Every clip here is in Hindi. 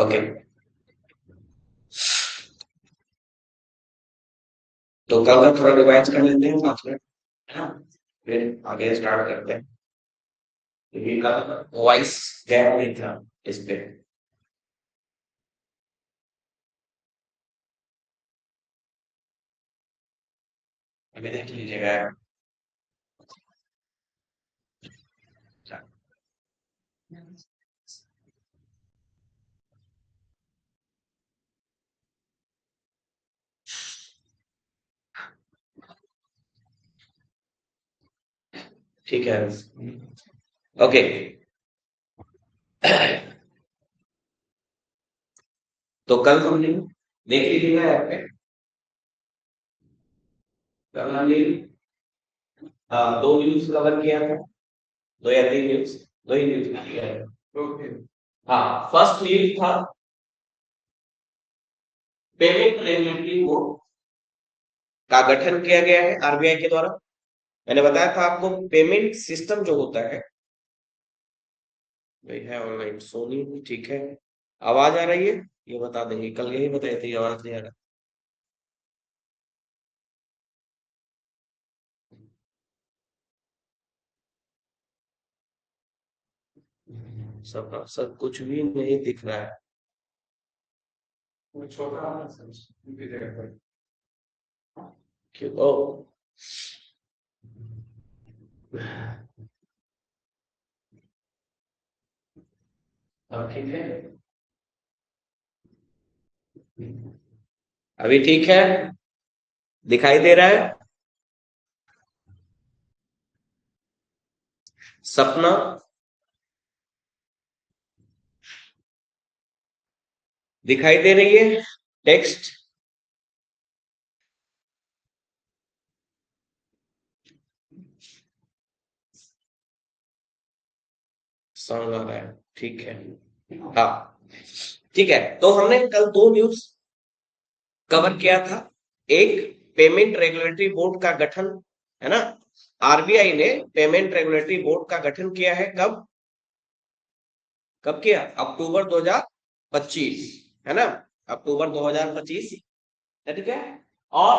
ओके, तो कल का थोड़ा रिवाइज कर लेते हैं 5 मिनट, है ना? फिर आगे स्टार्ट करते हैं, क्योंकि कल वॉइस गया नहीं था इस पे। अभी देख लीजिएगा। ठीक है, ओके। तो कल हमने देख लीजिएगा ऐप पे, कल हमने 2 न्यूज कवर किया था, 2 या 3 न्यूज, 2 ही न्यूज किया है। ओके। हाँ, फर्स्ट न्यूज था पेमेंट रेगुलेटरी बोर्ड का गठन किया गया है आरबीआई के द्वारा। मैंने बताया था आपको पेमेंट सिस्टम जो होता है, वही है ऑनलाइन सोनी, ठीक है। आवाज आ रही है, ये बता देंगे, कल यही बताए थे आवाज नहीं आ रहा। सब कुछ भी नहीं दिख रहा है। वो छोटा है ना, उनकी जगह पर। क्यों? ओ, ठीक है, अभी ठीक है, दिखाई दे रहा है। सपना, दिखाई दे रही है। टेक्स्ट, साउंड आ रहा है, ठीक है। हाँ, ठीक है। तो हमने कल 2 न्यूज कवर किया था। एक, पेमेंट रेगुलेटरी बोर्ड का गठन, है ना? आरबीआई ने पेमेंट रेगुलेटरी बोर्ड का गठन किया है, कब कब किया? अक्टूबर 2025, है ना? अक्टूबर 2025, ठीक है। और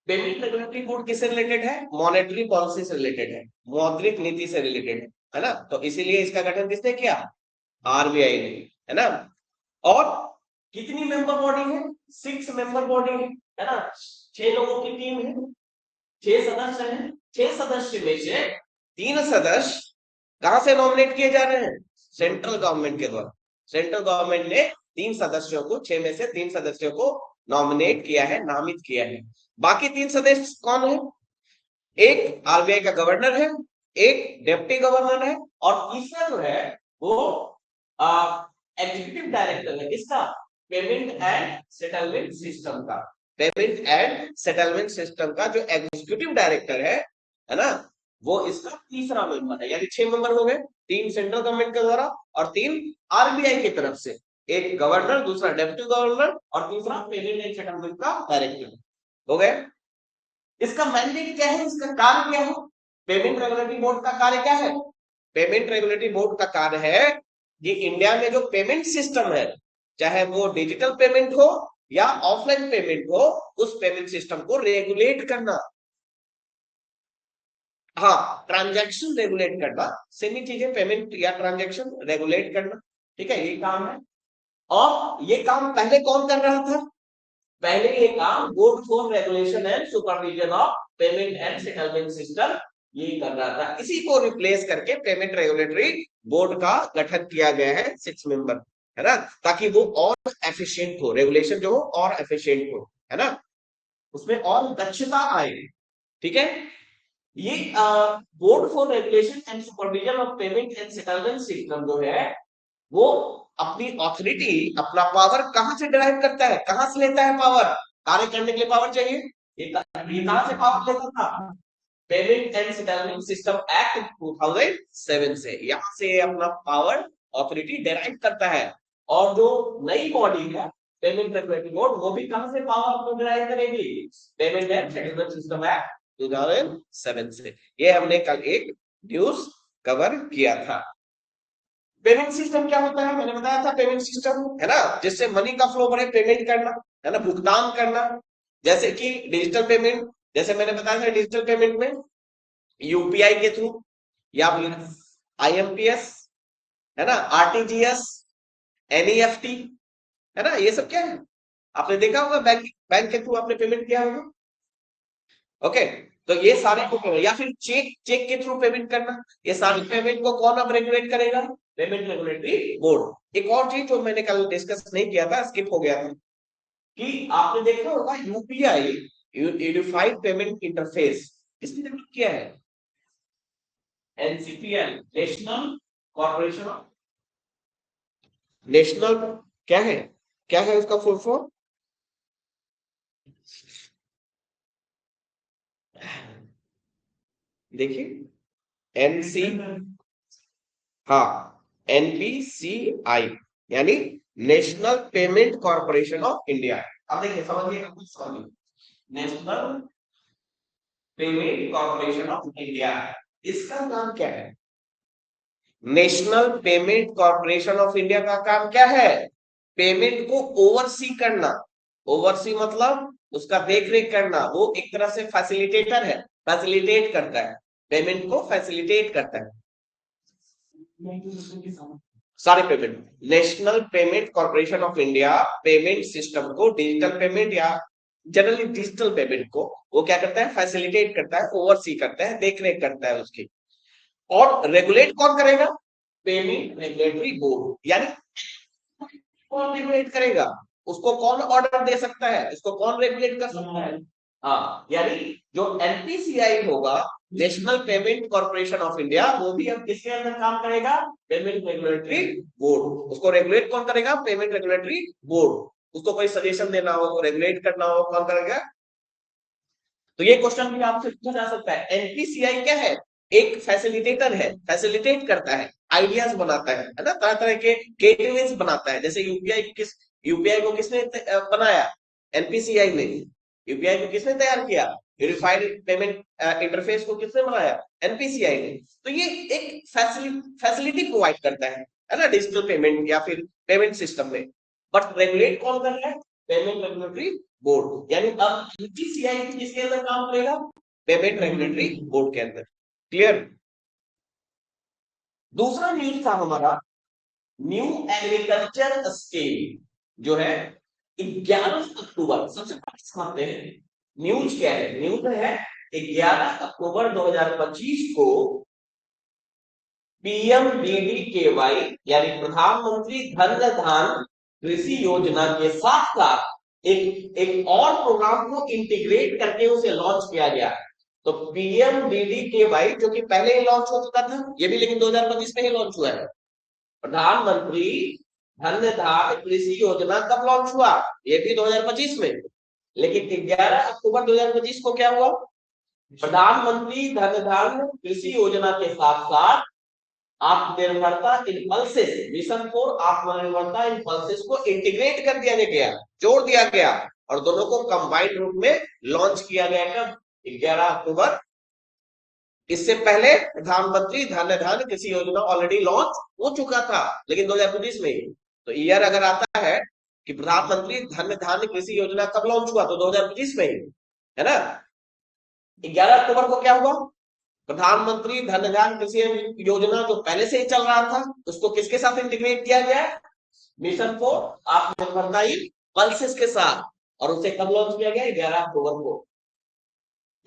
पेमेंट रेगुलेटरी बोर्ड किससे रिलेटेड है? मॉनेटरी पॉलिसी से रिलेटेड है, मौद्रिक नीति से रिलेटेड है ना? तो इसीलिए इसका गठन किसने किया? आरबीआई ने, है ना? और कितनी मेंबर बॉडी है? 6 मेंबर बॉडी है ना? 6 लोगों की टीम है, 6 सदस्य हैं। 6 सदस्य में से 3 सदस्य कहां से नॉमिनेट किए जा रहे हैं? सेंट्रल गवर्नमेंट के द्वारा। सेंट्रल गवर्नमेंट ने 3 सदस्यों को, 6 में से 3 सदस्यों को नॉमिनेट किया है, नामित किया है। बाकी 3 सदस्य कौन है? एक आरबीआई का गवर्नर है, एक डिप्टी गवर्नर है, और तीसरा जो है वो एग्जीक्यूटिव डायरेक्टर है। किसका? पेमेंट एंड सेटलमेंट सिस्टम का। पेमेंट एंड सेटलमेंट सिस्टम का जो एग्जीक्यूटिव डायरेक्टर है ना, वो इसका तीसरा मेंबर है। यानी 6 मेंबर हो गए, 3 सेंट्रल गवर्नमेंट के द्वारा और 3 आरबीआई की तरफ से। एक गवर्नर, दूसरा डेप्यूटी गवर्नर और तीसरा पेमेंट एंड सेटलमेंट का डायरेक्टर। हो गए। इसका मैंडेट क्या है, इसका कार्य क्या है? पेमेंट रेगुलेटरी बोर्ड का कार्य क्या है? पेमेंट रेगुलेटरी बोर्ड का कार्य है कि इंडिया में जो पेमेंट सिस्टम है, चाहे वो डिजिटल पेमेंट हो या ऑफलाइन पेमेंट हो, उस पेमेंट सिस्टम को रेगुलेट करना। हाँ, ट्रांजैक्शन रेगुलेट करना, सेमी चीजें, पेमेंट या ट्रांजैक्शन रेगुलेट करना, ठीक है, ये काम है। और ये काम पहले कौन कर रहा था? पहले ये काम board for regulation and supervision of payment and settlement system ये कर रहा था। इसी को रिप्लेस करके पेमेंट रेगुलेटरी बोर्ड का गठन किया गया है, 6 मेंबर, है ना? ताकि वो और एफिशिएंट हो, रेगुलेशन जो हो और एफिशिएंट हो, है ना? उसमें और दक्षता आए, ठीक है। ये board for regulation and supervision of payment and settlement system जो है, वो अपनी ऑथोरिटी, अपना पावर कहां से डिराइव करता है, कहां से लेता है पावर? कार्य करने के लिए पावर चाहिए, ये कहां से पावर लेता था? Payment and settlement system act 2007 से, यहां से अपना पावर, ऑथोरिटी डिराइव करता है। और जो नई बॉडी है पेमेंट रेगुलेटरी बोर्ड, वो भी कहां से पावर को डिराइव करेगी? Payment and settlement system act 2007 से। ये हमने कल एक न्यूज कवर किया था। पेमेंट सिस्टम क्या होता है, मैंने बताया था पेमेंट सिस्टम है ना, जिससे मनी का फ्लो बढ़े, पेमेंट करना है ना, भुगतान करना, जैसे कि डिजिटल पेमेंट, जैसे मैंने बताया था डिजिटल पेमेंट में यूपीआई के थ्रू या फिर आईएमपीएस है ना, आरटीजीएस, एनईएफटी है ना, ये सब क्या है आपने देखा होगा, बैंक बैंक के थ्रू आपने पेमेंट किया होगा। ओके, तो ये सारे को या फिर चेक चेक के थ्रू पेमेंट करना, ये सारे पेमेंट को कौन अब रेगुलेट करेगा, पेमेंट रेगुलेटरी बोर्ड। एक और चीज जो मैंने कल डिस्कस नहीं किया था, स्किप हो गया था, कि आपने देखा होगा यूपीआई यूनिफाइड पेमेंट इंटरफेस किसने डेवलप किया है, NCPL, national corporation of, national क्या है उसका फुल फॉर्म, देखिए एनसी, हाँ एनपीसीआई, यानी national payment corporation of India. अब देखिए समझिएगा कुछ सवाल, national payment corporation of India, इसका काम क्या है, national payment corporation of India का काम क्या है, पेमेंट को ओवरसी करना, ओवरसी मतलब उसका देख रेख करना, वो एक तरह से फैसिलिटेटर है, फैसिलिटेट करता है, पेमेंट को फैसिलिटेट करता है सारे payment. National payment corporation of India payment system को, डिजिटल पेमेंट या जनरली डिजिटल पेमेंट को वो क्या करता है, फैसिलिटेट करता है, ओवरसी करता है, देख रेख करता है उसकी। और रेगुलेट कौन करेगा, पेमेंट रेगुलेटरी बोर्ड, यानी कौन रेगुलेट करेगा, उसको कौन ऑर्डर दे सकता है, इसको कौन रेगुलेट कर सकता है, हाँ, यानी जो एनपीसीआई होगा, national payment corporation of India, वो भी अब किसके अंदर काम करेगा, पेमेंट रेगुलेटरी बोर्ड। उसको रेगुलेट कौन करेगा, पेमेंट रेगुलेटरी बोर्ड। उसको कोई सजेशन देना हो, रेगुलेट करना हो, कौन करेगा। तो ये क्वेश्चन भी आपसे पूछा जा सकता है, एनपीसीआई क्या है, एक फैसिलिटेटर है, फैसिलिटेट करता है, आइडियाज बनाता है ना, तरह तरह के गेटवेज बनाता है। जैसे यूपीआई को किसने बनाया, एनपीसीआई ने। यूपीआई को किसने तैयार किया, यूनिफाइड पेमेंट इंटरफेस को किसने बनाया, एनपीसीआई ने। तो ये एक फैसिलिटी प्रोवाइड करता है ना, डिजिटल पेमेंट या फिर पेमेंट सिस्टम में। बट रेगुलेट कौन कर रहा है, पेमेंट रेगुलेटरी बोर्ड, यानी अब यूपीसीआई किसके अंदर काम करेगा, पेमेंट रेगुलेटरी बोर्ड के अंदर। क्लियर। दूसरा न्यूज था हमारा, न्यू एग्रीकल्चर स्कीम जो है 11 अक्टूबर, सबसे पहले समझते हैं न्यूज क्या है। न्यूज है 11 अक्टूबर 2025 को पीएमडीडीकेवाई यानी प्रधानमंत्री धन धान कृषि योजना के साथ साथ एक और प्रोग्राम को इंटीग्रेट करके उसे लॉन्च किया गया। तो पीएमडीडीकेवाई जो कि पहले ही लॉन्च हो चुका था, ये भी लेकिन 2025 में ही लॉन्च हुआ है। प्रधानमंत्री धन धान कृषि योजना कब लॉन्च हुआ, ये भी 2025 में, लेकिन 11 अक्टूबर 2025 को क्या हुआ, प्रधानमंत्री धन धान कृषि योजना के साथ साथ आत्मनिर्भरता इन पल्सेस, मिशन फॉर आत्मनिर्भरता इन पल्सेस को इंटीग्रेट कर दिया गया, जोड़ दिया गया, और दोनों को कंबाइंड रूप में लॉन्च किया गया कब, 11 अक्टूबर। इससे पहले प्रधानमंत्री धन धान कृषि योजना ऑलरेडी लॉन्च हो चुका था, लेकिन 2025 में। तो ईयर अगर आता है कि प्रधानमंत्री धन धान कृषि योजना कब लॉन्च हुआ, तो 2025 में ही है ना। 11 अक्टूबर को क्या हुआ, प्रधानमंत्री धन धान कृषि योजना जो पहले से ही चल रहा था, उसको किसके साथ इंटीग्रेट किया गया, मिशन फॉर आत्मनिर्भरता इन पल्सेस के साथ, और उसे कब लॉन्च किया गया, 11 अक्टूबर को।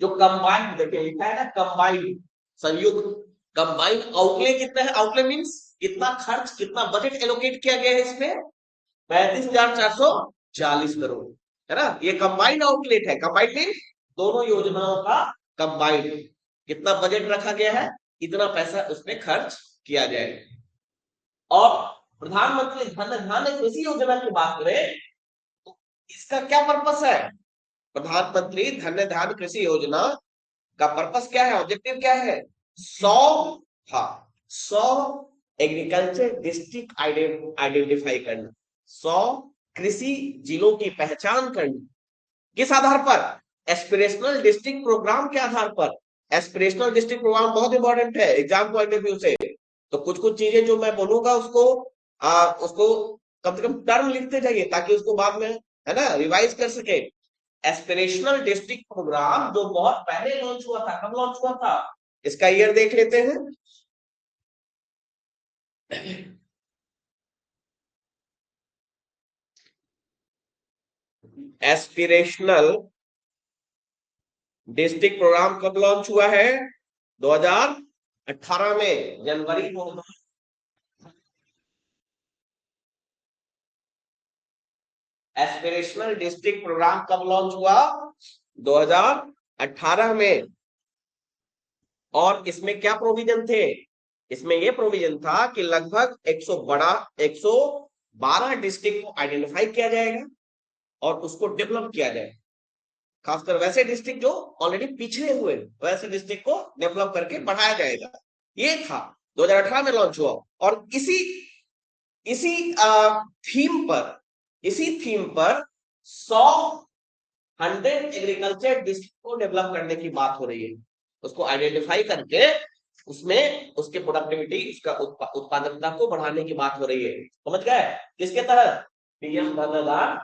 जो कंबाइंड, देखिए लिखा है ना कंबाइंड, संयुक्त, कंबाइंड आउटले कितना है, आउटले मीन्स कितना खर्च, कितना बजट एलोकेट किया गया है इसमें, 35,440 करोड़ है ना। ये कंबाइंड आउटलेट है, कंबाइंड मीन्स दोनों योजनाओं का कंबाइंड कितना बजट रखा गया है, इतना पैसा उसमें खर्च किया जाए। और प्रधानमंत्री धन धान कृषि योजना की बात करें तो इसका क्या पर्पस है, प्रधानमंत्री धन धान कृषि योजना का पर्पस क्या है, ऑब्जेक्टिव क्या है, 100 एग्रीकल्चर डिस्ट्रिक्ट आइडेंटिफाई करना, 100 कृषि जिलों की पहचान करना, किस आधार पर, एस्पिरेशनल डिस्ट्रिक्ट प्रोग्राम के आधार पर। एस्पिरेशनल डिस्ट्रिक्ट प्रोग्राम बहुत इंपॉर्टेंट है एग्जाम पॉइंट ऑफ व्यू से। तो कुछ कुछ चीजें जो मैं बोलूंगा उसको कम से कम टर्म लिखते जाइए ताकि उसको बाद में है ना रिवाइज कर सके। एस्पिरेशनल डिस्ट्रिक्ट प्रोग्राम जो बहुत पहले लॉन्च हुआ था, कब लॉन्च हुआ था, इसका ईयर देख लेते हैं। एस्पिरेशनल डिस्ट्रिक्ट प्रोग्राम कब लॉन्च हुआ है? 2018 में, जनवरी को। एस्पिरेशनल डिस्ट्रिक्ट प्रोग्राम कब लॉन्च हुआ? 2018 में। और इसमें क्या प्रोविजन थे? इसमें यह प्रोविजन था कि लगभग 112 डिस्ट्रिक्ट को आइडेंटिफाई किया जाएगा और उसको डेवलप किया जाएगा। खासकर वैसे डिस्ट्रिक्ट जो ऑलरेडी पिछड़े हुए, वैसे डिस्ट्रिक्ट को डेवलप करके बढ़ाया जाएगा। ये था 2018 में लॉन्च हुआ। और इसी थीम पर 100 एग्रीकल्चर डिस्ट्रिक्ट को डेवलप करने की बात हो रही है। उसको आइडेंटिफाई करके उसमें उसके प्रोडक्टिविटी, उसका उत्पादकता को बढ़ाने की बात हो रही है। समझ गए? किसके तहत? पीएम धन धान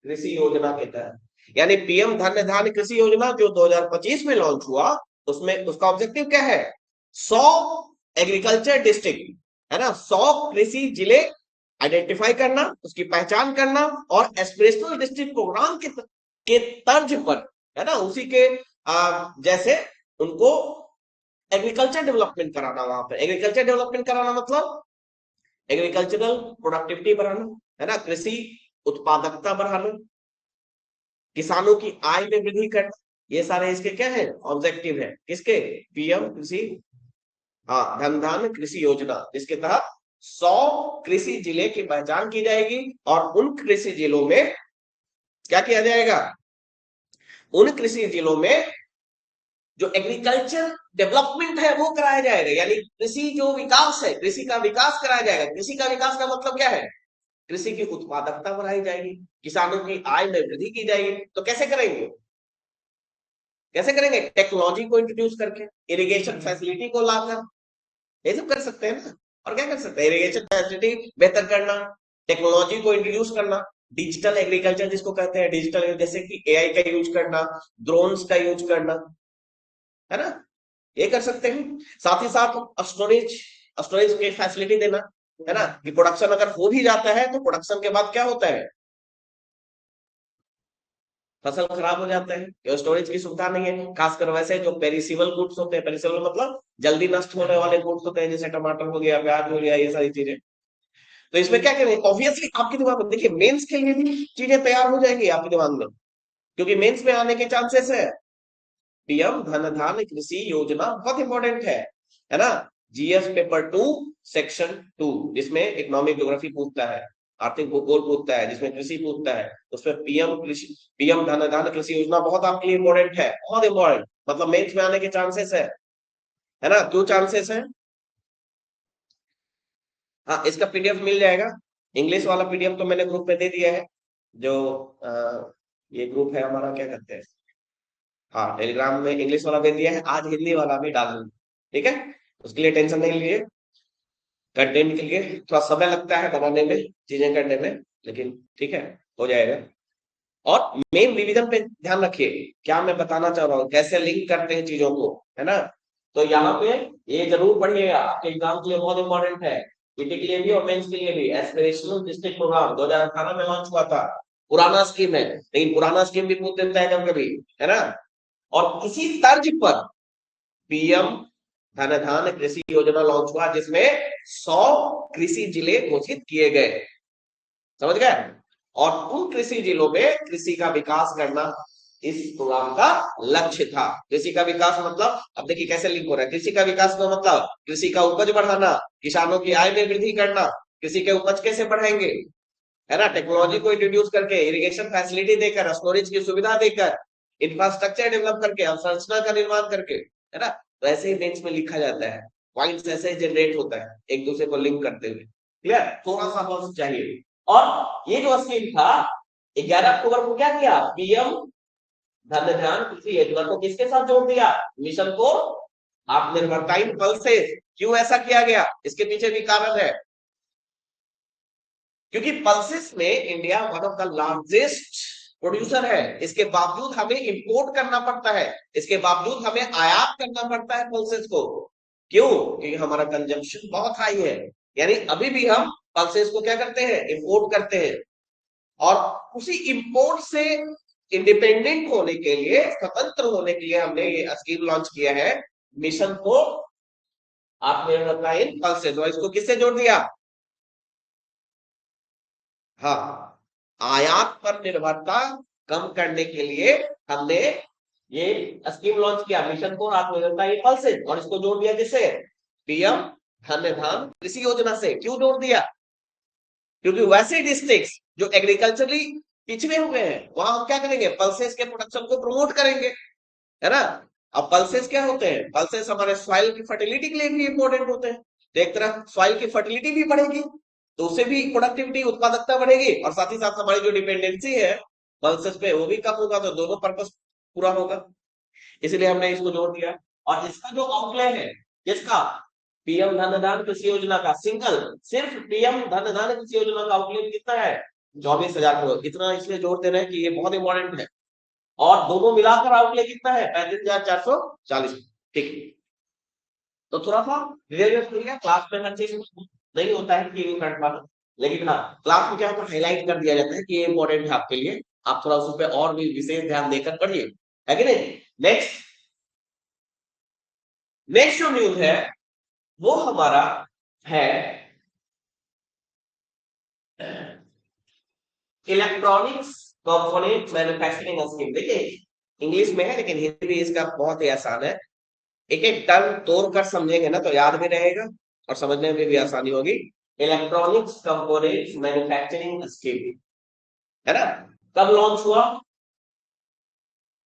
कृषि योजना के तहत। यानी पीएम धन धान कृषि योजना जो 2025 में लॉन्च हुआ, उसमें उसका ऑब्जेक्टिव क्या है? 100 एग्रीकल्चर डिस्ट्रिक्ट, है ना, 100 कृषि जिले आइडेंटिफाई करना, उसकी पहचान करना और एस्पिरेशनल डिस्ट्रिक्ट प्रोग्राम के तर्ज पर, है ना, उसी के जैसे उनको एग्रीकल्चर डेवलपमेंट कराना। वहां पर एग्रीकल्चर डेवलपमेंट कराना मतलब एग्रीकल्चरल प्रोडक्टिविटी बढ़ाना, है ना, कृषि उत्पादकता बढ़ाना, किसानों की आय में वृद्धि करना। ये सारे इसके क्या है? ऑब्जेक्टिव है। किसके? पीएम कृषि धन धान कृषि योजना, जिसके तहत 100 कृषि जिले की पहचान की जाएगी और उन कृषि जिलों में क्या किया जाएगा? उन कृषि जिलों में जो एग्रीकल्चर डेवलपमेंट है वो कराया जाएगा। यानी कृषि जो विकास है, कृषि का विकास कराया जाएगा। कृषि का विकास का मतलब क्या है? कृषि की उत्पादकता बढ़ाई जाएगी, किसानों की आय में वृद्धि की जाएगी। तो कैसे करेंगे? कैसे करेंगे? टेक्नोलॉजी को इंट्रोड्यूस करके, इरिगेशन फैसिलिटी को लाकर, ये सब कर सकते हैं ना। और क्या कर सकते हैं? इरिगेशन फैसिलिटी बेहतर करना, टेक्नोलॉजी को इंट्रोड्यूस करना, डिजिटल एग्रीकल्चर जिसको कहते हैं, डिजिटल जैसे कि एआई का यूज करना, ड्रोन्स का यूज करना, है ना, ये कर सकते हैं। साथ ही साथ स्टोरेज की फैसिलिटी देना, है ना, कि प्रोडक्शन अगर हो भी जाता है तो प्रोडक्शन के बाद क्या होता है? फसल खराब हो जाता है, स्टोरेज की सुविधा नहीं है। खासकर वैसे जो पेरिसेबल गुड्स होते हैं, पेरिसेबल मतलब जल्दी नष्ट होने वाले गुड्स होते हैं, जैसे टमाटर हो गया, प्याज हो गया, ये सारी चीजें। तो इसमें क्या करें? ऑब्वियसली आपके दिमाग में देखिए, मेंस के लिए भी चीजें तैयार हो जाएंगी आपके दिमाग में, क्योंकि मेंस में आने के चांसेस है। पीएम धन धान कृषि योजना बहुत इंपॉर्टेंट है ना। जीएस पेपर 2 सेक्शन 2, जिसमें इकोनॉमिक ज्योग्राफी पूछता है, आर्थिक भूगोल पूछता है, जिसमें कृषि पूछता है, उसमें पीएम धन धान कृषि योजना बहुत आपके लिए इंपॉर्टेंट है, बहुत इंपॉर्टेंट। मतलब मेंस में आने के चांसेस है ना। क्यों चांसेस है? हाँ, इसका पीडीएफ मिल जाएगा। इंग्लिश वाला पीडीएफ तो मैंने ग्रुप पे दे दिया है। जो ये ग्रुप है हमारा, क्या करते हैं, हाँ, टेलीग्राम में इंग्लिश वाला दे दिया है, आज हिंदी वाला भी डालूंगा। ठीक है, उसके लिए टेंशन नहीं लीजिए। कंटेंट के लिए थोड़ा समय लगता है बनाने में, चीजें करने में, लेकिन ठीक है, हो जाएगा। और मेन रिवीजन पे ध्यान रखिए, क्या मैं बताना चाह रहा हूँ, कैसे लिंक करते हैं चीजों को, है ना। तो यहाँ पे ये जरूर पढ़िएगा, आपके एग्जाम के लिए बहुत इंपॉर्टेंट है, पीटी के लिए भी और मेंस के लिए भी। एस्पिरेशनल डिस्ट्रिक्ट प्रोग्राम 2018 में लॉन्च हुआ था। पुराना स्कीम है, लेकिन पुराना स्कीम भी पूछ देता है कभी कभी, है ना। और इसी तर्ज पर पीएम धन धान कृषि योजना लॉन्च हुआ, जिसमें 100 कृषि जिले घोषित किए गए। समझ गए? और उन कृषि जिलों में कृषि का विकास करना इस प्रोग्राम का लक्ष्य था। कृषि का विकास मतलब, अब देखिए कैसे लिंक हो रहा है। कृषि का विकास का मतलब कृषि का उपज बढ़ाना, किसानों की आय में वृद्धि करना। कृषि के उपज कैसे बढ़ाएंगे? है ना, टेक्नोलॉजी को इंट्रोड्यूस करके, इरिगेशन फैसिलिटी देकर, स्टोरेज की सुविधा देकर, इंफ्रास्ट्रक्चर डेवलप करके, अवसंरचना का निर्माण करके, है ना। तो ऐसे ही बेंच में लिखा जाता है, पॉइंट्स ऐसे जनरेट होता है एक दूसरे को लिंक करते हुए। क्लियर? थोड़ा सा बस चाहिए। और ये जो स्कीम था, 11 अक्टूबर को क्या किया? पीएम धन धान कृषि योजना को किसके साथ जोड़ दिया? मिशन को आत्मनिर्भरता इन पल्सेस। क्यों ऐसा किया गया, इसके पीछे भी कारण है। क्योंकि पल्सेस में India one of the largest producer है, इसके बावजूद हमें इंपोर्ट करना पड़ता है, इसके बावजूद हमें आयात करना पड़ता है पल्सेस को। क्यों? क्योंकि हमारा कंजम्पशन बहुत हाई है। यानी अभी भी हम पल्सेस को क्या करते हैं, इंपोर्ट करते हैं। और उसी इंपोर्ट से इंडिपेंडेंट होने के लिए, स्वतंत्र होने के लिए हमने ये स्कीम लॉन्च किया है, मिशन को आत्मनिर्भरता इन पल्सेस। और इसको किससे जोड़ दिया? हाँ, आयात पर निर्भरता कम करने के लिए हमने ये स्कीम लॉन्च किया, मिशन फॉर आत्मनिर्भरता इन पल्सेस। और इसको जोड़ दिया किससे? पीएम धन्य धान कृषि योजना से। क्यों जोड़ दिया? क्योंकि वैसे डिस्ट्रिक्ट जो एग्रीकल्चरली पिछड़े हुए हैं, वहां हम क्या करेंगे, पल्सेस के प्रोडक्शन को प्रमोट करेंगे, है ना। अब पल्सेस क्या होते हैं? पल्सेस हमारे सॉइल की फर्टिलिटी के लिए भी इंपॉर्टेंट होते हैं। तो एक तरह सॉइल की फर्टिलिटी भी बढ़ेगी, तो उससे भी प्रोडक्टिविटी, उत्पादकता बढ़ेगी, और साथ ही साथ हमारी जो डिपेंडेंसी है पल्सेस पे वो भी कम होगा, तो दोनों पर्पस पूरा होगा। इसलिए हमने इसको जोड़ दिया। और इसका जो आउटले है, किसका? पीएम धन धान कृषि योजना का, सिंगल सिर्फ पीएम धन धान कृषि योजना का आउटले कितना है? 24,000 करोड़। इतना इसलिए जोड़ दे रहे हैं कि ये बहुत इंपॉर्टेंट है। और दोनों मिलाकर आउटले कितना है? 35,440। ठीक है, तो थोड़ा सा रियल क्लास में हर चीज नहीं होता है कि कर पाना, लेकिन हाँ क्लास में क्या होता है, हाईलाइट कर दिया जाता है कि ये इंपॉर्टेंट है आपके लिए, आप थोड़ा उस पर और भी विशेष ध्यान देकर पढ़िए, है कि नहीं। नेक्स्ट नेक्स्ट जो न्यूज है वो हमारा है इलेक्ट्रॉनिक्स कंपोनेंट मैन्युफैक्चरिंग स्कीम। देखिए इंग्लिश में है लेकिन हिंदी भी इसका बहुत ही आसान है। एक एक टर्म तोड़कर समझेंगे ना तो याद भी रहेगा और समझने में भी आसानी होगी। इलेक्ट्रॉनिक्स कंपोनेंट मैन्युफैक्चरिंग स्कीम, है ना। कब लॉन्च हुआ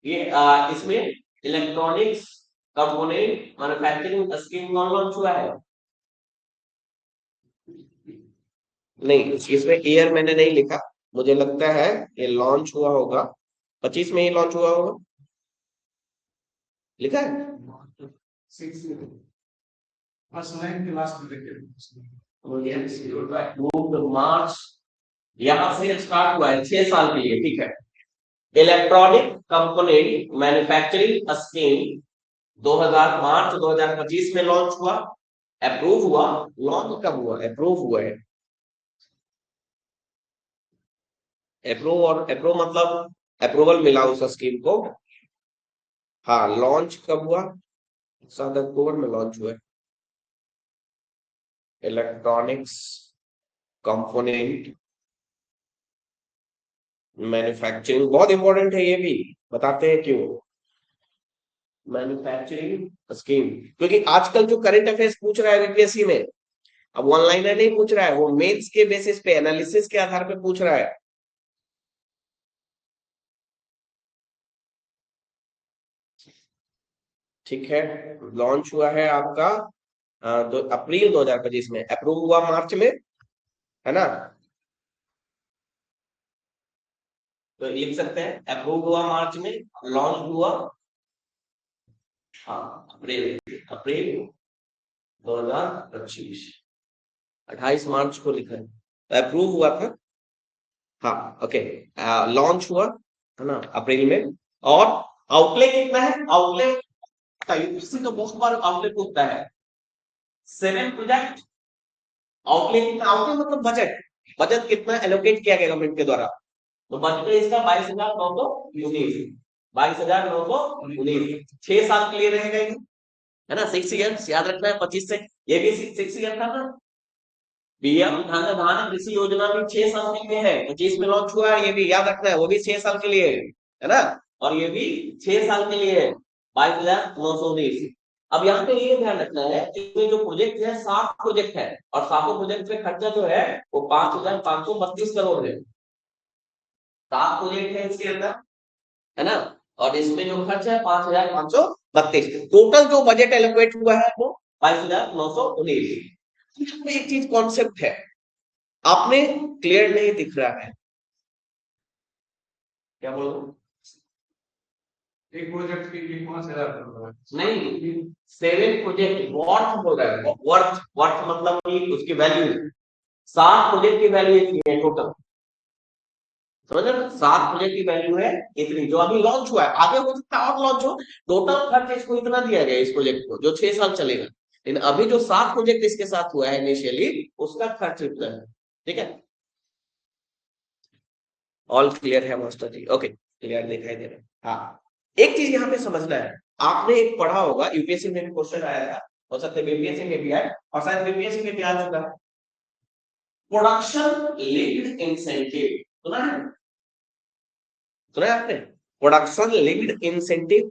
ये? इसमें इलेक्ट्रॉनिक्स कंपोनेंट मैन्युफैक्चरिंग स्कीम कौन लॉन्च हुआ है? नहीं, इसमें ईयर मैंने नहीं लिखा, मुझे लगता है ये लॉन्च हुआ होगा 25 में ही लॉन्च हुआ होगा, लिखा है मार्च, यहाँ से स्टार्ट हुआ है 6 साल के लिए, ठीक है। इलेक्ट्रॉनिक कंपोनेंट मैन्युफैक्चरिंग स्कीम 2000 मार्च 2025 में लॉन्च हुआ, अप्रूव हुआ। लॉन्च कब हुआ? अप्रूव हुआ है। अप्रूव और अप्रूव मतलब अप्रूवल मिला उस स्कीम को। हाँ, लॉन्च कब हुआ? 7 अक्टूबर में लॉन्च हुआ है। इलेक्ट्रॉनिक्स कंपोनेंट मैन्युफैक्चरिंग बहुत इंपॉर्टेंट है, ये भी बताते हैं क्यों। मैन्युफैक्चरिंग स्कीम, क्योंकि आजकल जो करंट अफेयर्स पूछ रहा है बीपीएससी में, अब ऑनलाइन नहीं पूछ रहा है, वो मेंस के बेसिस पे, एनालिसिस के आधार पे पूछ रहा है। ठीक है, लॉन्च हुआ है आपका अप्रैल 2025 में, अप्रूव हुआ मार्च में, है ना। तो लिख सकते हैं अप्रूव हुआ मार्च में, लॉन्च हुआ हाँ अप्रैल अप्रैल 2025, 28 मार्च को लिखा है, तो अप्रूव हुआ था। हाँ ओके, लॉन्च हुआ है ना अप्रैल में। और आउटले कितना है? आउटले यूपीएससी का बहुत बार आउटले पूछता है। 7 प्रोजेक्ट आउटले कितना? आउटले मतलब बजट, बजट कितना एलोकेट किया गया गवर्नमेंट के द्वारा। तो बजट है इसका 22,919, 22,919, 6 साल के लिए रहेगा ये, है ना। 6 ईयर्स याद रखना है, 25 से, ये भी 6 ईयर था ना। पीएम धन धान कृषि योजना भी 6 साल के लिए है, 25 में लॉन्च हुआ है, ये भी याद रखना है, वो भी 6 साल के लिए है ना। और ये भी 6 साल के लिए है, 22,919। अब यहाँ पे ये ध्यान रखना है, इसमें जो प्रोजेक्ट है 7 प्रोजेक्ट है, और सातों प्रोजेक्ट पे खर्चा जो है वो 5,532 करोड़ है। 7 प्रोजेक्ट है इसके अंदर, है ना। और इसमें जो खर्च है 5,532, टोटल जो बजट एलोकेट हुआ है वो 22,919। एक चीज कॉन्सेप्ट है, आपने क्लियर नहीं दिख रहा है, क्या बोलो? एक प्रोजेक्ट की 5,000 नहीं, 7 प्रोजेक्ट वर्थ बोल रहा है, वर्थ वर्थ मतलब कि उसकी वैल्यू, 7 प्रोजेक्ट की वैल्यू इतनी है टोटल, समझ रहे हो? 7 प्रोजेक्ट की वैल्यू है इतनी जो अभी लॉन्च हुआ है, आगे हो सकता है और लॉन्च हो। टोटल खर्च इसको इतना दिया गया इस प्रोजेक्ट को जो 6 साल चलेगा, लेकिन अभी जो 7 प्रोजेक्ट इसके साथ हुआ है इनिशियली, उसका खर्च इतना है। ठीक है, ऑल क्लियर है मास्टर जी? ओके, क्लियर दिखाई दे रहा है। हाँ, एक चीज यहाँ पे समझना है, आपने एक पढ़ा होगा, यूपीएससी में भी क्वेश्चन आया था, हो सकता है बीपीएससी में भी आए, और शायद बीपीएससी में भी आ चुका है, प्रोडक्शन लिंक्ड इंसेंटिव। सुना है? सुना है आपने? प्रोडक्शन लिंक्ड इंसेंटिव,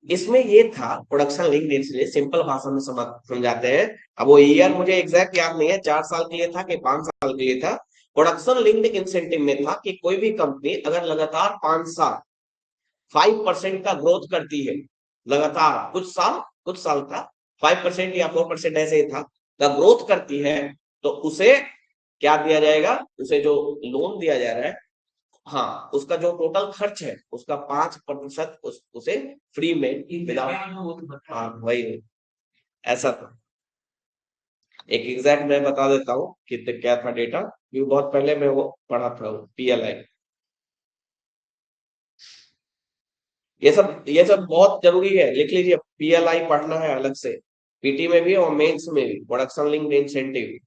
इसमें ये था प्रोडक्शन लिंक्ड इंसेंटिव, सिंपल भाषा में समझाते हैं। अब वो ईयर मुझे एग्जैक्ट याद नहीं है, 4 साल के लिए था कि 5 साल के लिए था। प्रोडक्शन लिंक्ड इंसेंटिव में था कि कोई भी कंपनी अगर लगातार 5 साल 5% का ग्रोथ करती है, लगातार कुछ साल का 5% या 4% ऐसे ही था, का ग्रोथ करती है, तो उसे क्या दिया जाएगा? उसे जो लोन दिया जा रहा है, हाँ, उसका जो टोटल खर्च है उसका 5% उसे फ्री में विदाउट, हाँ वही, ऐसा था। एक एग्जैक्ट मैं बता देता हूँ कि क्या था डेटा, क्योंकि बहुत पहले मैं वो पढ़ा था, पीएलआई। ये सब बहुत जरूरी है, लिख लीजिए, पीएलआई पढ़ना है अलग से, पीटी में भी और मेंस में भी, प्रोडक्शन लिंक्ड इंसेंटिव।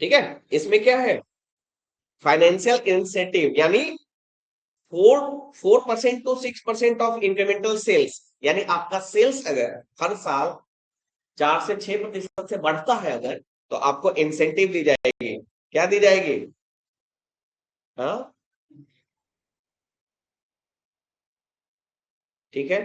ठीक है, इसमें क्या है? फाइनेंशियल इंसेंटिव, यानी 4% टू 6% ऑफ इंक्रीमेंटल सेल्स, यानी आपका सेल्स अगर हर साल 4 से 6% से बढ़ता है अगर, तो आपको इंसेंटिव दी जाएगी। क्या दी जाएगी? हाँ, ठीक है,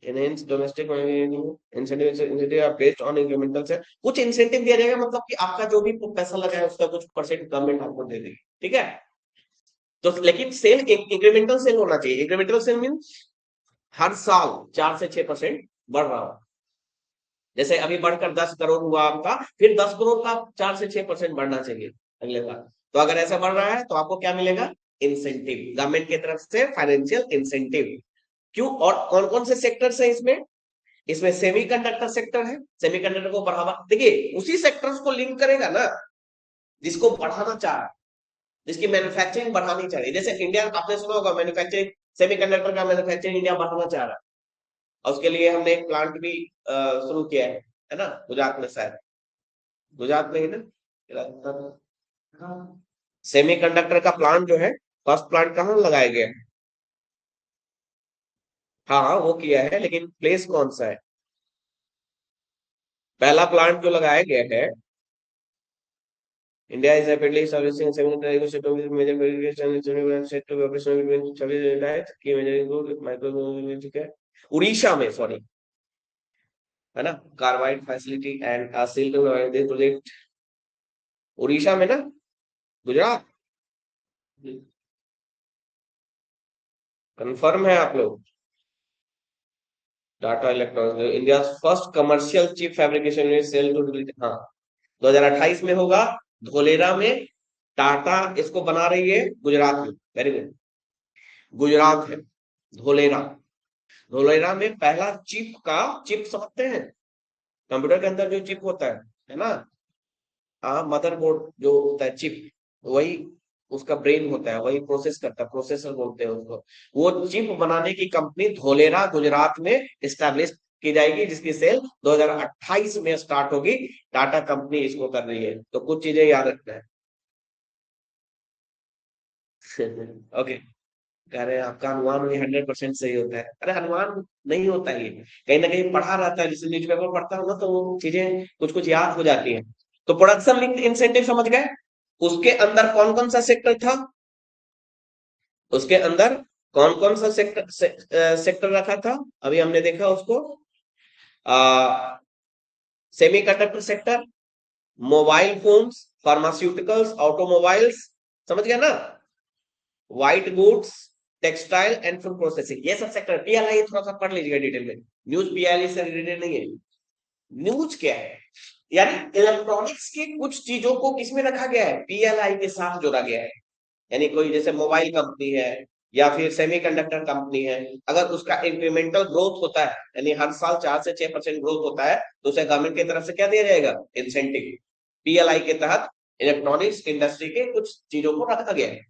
enhance domestic incentive, incentive are based on incremental से, कुछ इंसेंटिव दिया जाएगा, मतलब कि आपका जो भी पैसा लगा है उसका कुछ परसेंट गवर्नमेंट आपको दे देगी। ठीक है, तो लेकिन सेल इंक्रीमेंटल सेल होना चाहिए। इंक्रीमेंटल सेल मीन हर साल 4 से 6% बढ़ रहा हो, जैसे अभी बढ़कर 10 करोड़ हुआ आपका, फिर 10 करोड़ का 4 से 6% बढ़ना चाहिए अगले बार। तो अगर ऐसा बढ़ रहा है तो आपको क्या मिलेगा? इंसेंटिव, गवर्नमेंट की तरफ से फाइनेंशियल इंसेंटिव। क्यों? और कौन कौन से सेक्टर्स है इसमें? इसमें सेमीकंडक्टर सेक्टर है, सेमीकंडक्टर को बढ़ावा, देखिए उसी सेक्टर्स को लिंक करेगा ना जिसको बढ़ाना चाह रहा है, जिसकी मैन्युफैक्चरिंग बढ़ानी चाहिए। जैसे इंडिया, आपने सुना होगा मैन्युफैक्चरिंग, सेमीकंडक्टर का मैन्युफैक्चरिंग इंडिया बढ़ाना चाह रहा है, और उसके लिए हमने एक प्लांट भी शुरू किया है ना, गुजरात में शायद, गुजरात में ही ना, सेमीकंडक्टर का प्लांट जो है, फर्स्ट प्लांट कहाँ लगाया गया है? हाँ हाँ, वो किया है, लेकिन प्लेस कौन सा है? पहला प्लांट जो लगाया गया है, India is rapidly servicing semiconductor ecosystem with major variation set to operational between 26 unit की मेजर माइक्रो, ठीक है, उड़ीसा में, सॉरी, है ना, carbide facility and silk project, Orissa में ना, गुजरात, कंफर्म है आप लोग? Tata electronics, India first commercial chip fabrication unit sell to, हाँ, 2028 में होगा, धोलेरा में। टाटा इसको बना रही है गुजरात में, वेरी गुड, गुजरात है, धोलेरा। धोलेरा में पहला चिप का, चिप समझते हैं, कंप्यूटर के अंदर जो चिप होता है ना, हाँ, मदरबोर्ड जो होता है, चिप, वही उसका ब्रेन होता है, वही प्रोसेस करता है, प्रोसेसर बोलते हैं उसको। वो चिप बनाने की कंपनी धोलेरा गुजरात में इस्टेब्लिश की जाएगी, जिसकी सेल 2028 में स्टार्ट होगी। टाटा कंपनी इसको कर रही है, तो कुछ चीजें याद रखना है। ओके, कह रहे हैं आपका अनुमान भी 100% सही होता है। अरे अनुमान नहीं होता है, ये कहीं ना कहीं पढ़ा रहता है, जैसे न्यूज़पेपर पढ़ता हूँ ना, तो वो चीजें कुछ कुछ याद हो जाती हैं। तो प्रोडक्शन लिंक्ड इंसेंटिव समझ गए, उसके अंदर कौन कौन सा सेक्टर था, उसके अंदर कौन कौन सा सेक्टर रखा था, अभी हमने देखा उसको, semiconductor sector, mobile phones, pharmaceuticals, automobiles, समझ गया ना, white goods, textile and food processing, ये सब सेक्टर। पीएलआई थोड़ा सा पढ़ लीजिएगा डिटेल में, न्यूज पीएलआई से रिलेटेड नहीं है, न्यूज क्या है, यानी इलेक्ट्रॉनिक्स के कुछ चीजों को किसमें रखा गया है, पीएलआई के साथ जोड़ा गया है। यानी कोई जैसे मोबाइल कंपनी है या फिर सेमीकंडक्टर कंपनी है, अगर उसका इंक्रीमेंटल ग्रोथ होता है, यानी हर साल 4 से 6% ग्रोथ होता है, तो उसे गवर्नमेंट की तरफ से क्या दिया जाएगा, इंसेंटिव। पीएलआई के तहत इलेक्ट्रॉनिक्स इंडस्ट्री के कुछ चीजों को रखा गया है।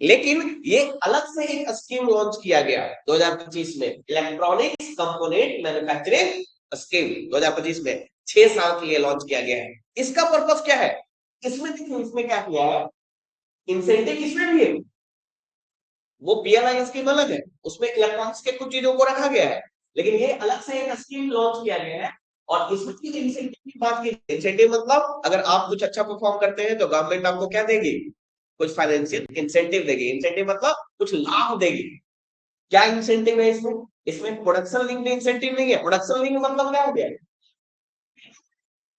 लेकिन ये अलग से एक स्कीम लॉन्च किया गया 2025 में, इलेक्ट्रॉनिक्स कंपोनेंट मैन्युफैक्चरिंग स्कीम 2025 में 6 साल के लिए लॉन्च किया गया है। इसका पर्पस क्या है, इसमें देखिए इसमें क्या किया है, इंसेंटिव किसमें भी है, वो पीएलआई स्कीम अलग है, उसमें इलेक्ट्रॉनिक्स के कुछ चीजों को रखा गया है, लेकिन ये अलग से एक स्कीम लॉन्च किया गया है। और इसमें इंसेंटिव की बात की, इंसेंटिव मतलब अगर आप कुछ अच्छा परफॉर्म करते हैं तो गवर्नमेंट आपको क्या देगी, कुछ फाइनेंशियल इंसेंटिव देगी। इंसेंटिव मतलब कुछ लाभ देगी। क्या इंसेंटिव है इसमें, इसमें प्रोडक्शन लिंक्ड इंसेंटिव नहीं है। प्रोडक्शन लिंक मतलब क्या हो गया,